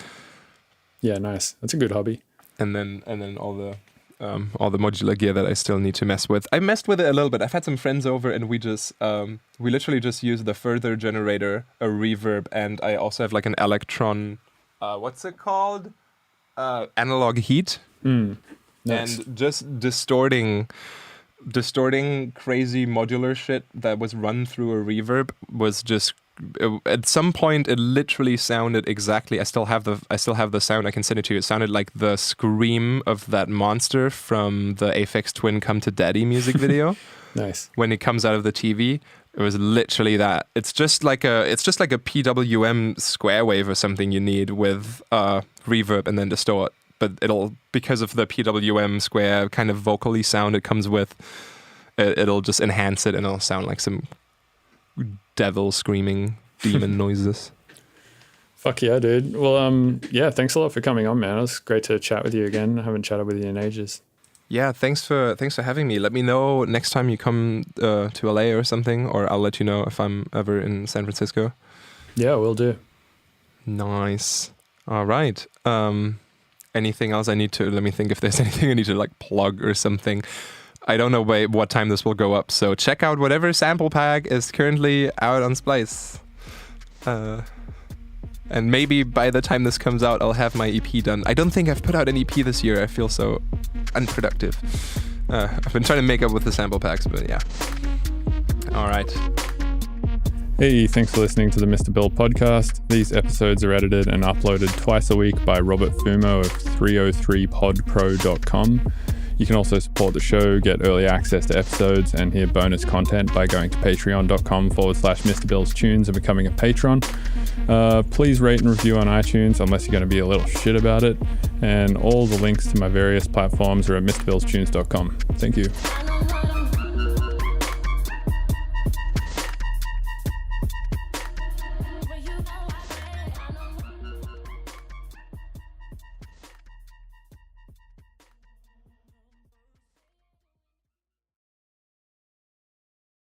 Yeah, nice. That's a good hobby.
And then all the modular gear that I still need to mess with. I messed with it a little bit. I've had some friends over and we literally just use the further generator, a reverb, and I also have like an Electron, what's it called? Analog heat.
Nice.
And just distorting crazy modular shit that was run through a reverb was just at some point it literally sounded exactly. I still have the sound. I can send it to you. It sounded like the scream of that monster from the Aphex Twin Come to Daddy music video.
Nice.
When it comes out of the TV. It was literally that. It's just like a PWM square wave or something you need with reverb and then distort. But because of the PWM square kind of vocally sound it comes with, it'll just enhance it and it'll sound like some devil screaming demon noises.
Fuck yeah, dude. Well, yeah, thanks a lot for coming on, man. It was great to chat with you again. I haven't chatted with you in ages.
Yeah, thanks for having me. Let me know next time you come to LA or something, or I'll let you know if I'm ever in San Francisco.
Yeah, will do.
Nice. All right. Anything else let me think if there's anything I need to like plug or something. I don't know what time this will go up, so check out whatever sample pack is currently out on Splice. And maybe by the time this comes out, I'll have my EP done. I don't think I've put out an EP this year. I feel so unproductive. I've been trying to make up with the sample packs, but yeah. All right.
Hey, thanks for listening to the Mr. Bill podcast. These episodes are edited and uploaded twice a week by Robert Fumo of 303podpro.com. You can also support the show, get early access to episodes, and hear bonus content by going to patreon.com/Mr. Bill's Tunes and becoming a patron. Please rate and review on iTunes unless you're going to be a little shit about it. And all the links to my various platforms are at MrBillsTunes.com. Thank you.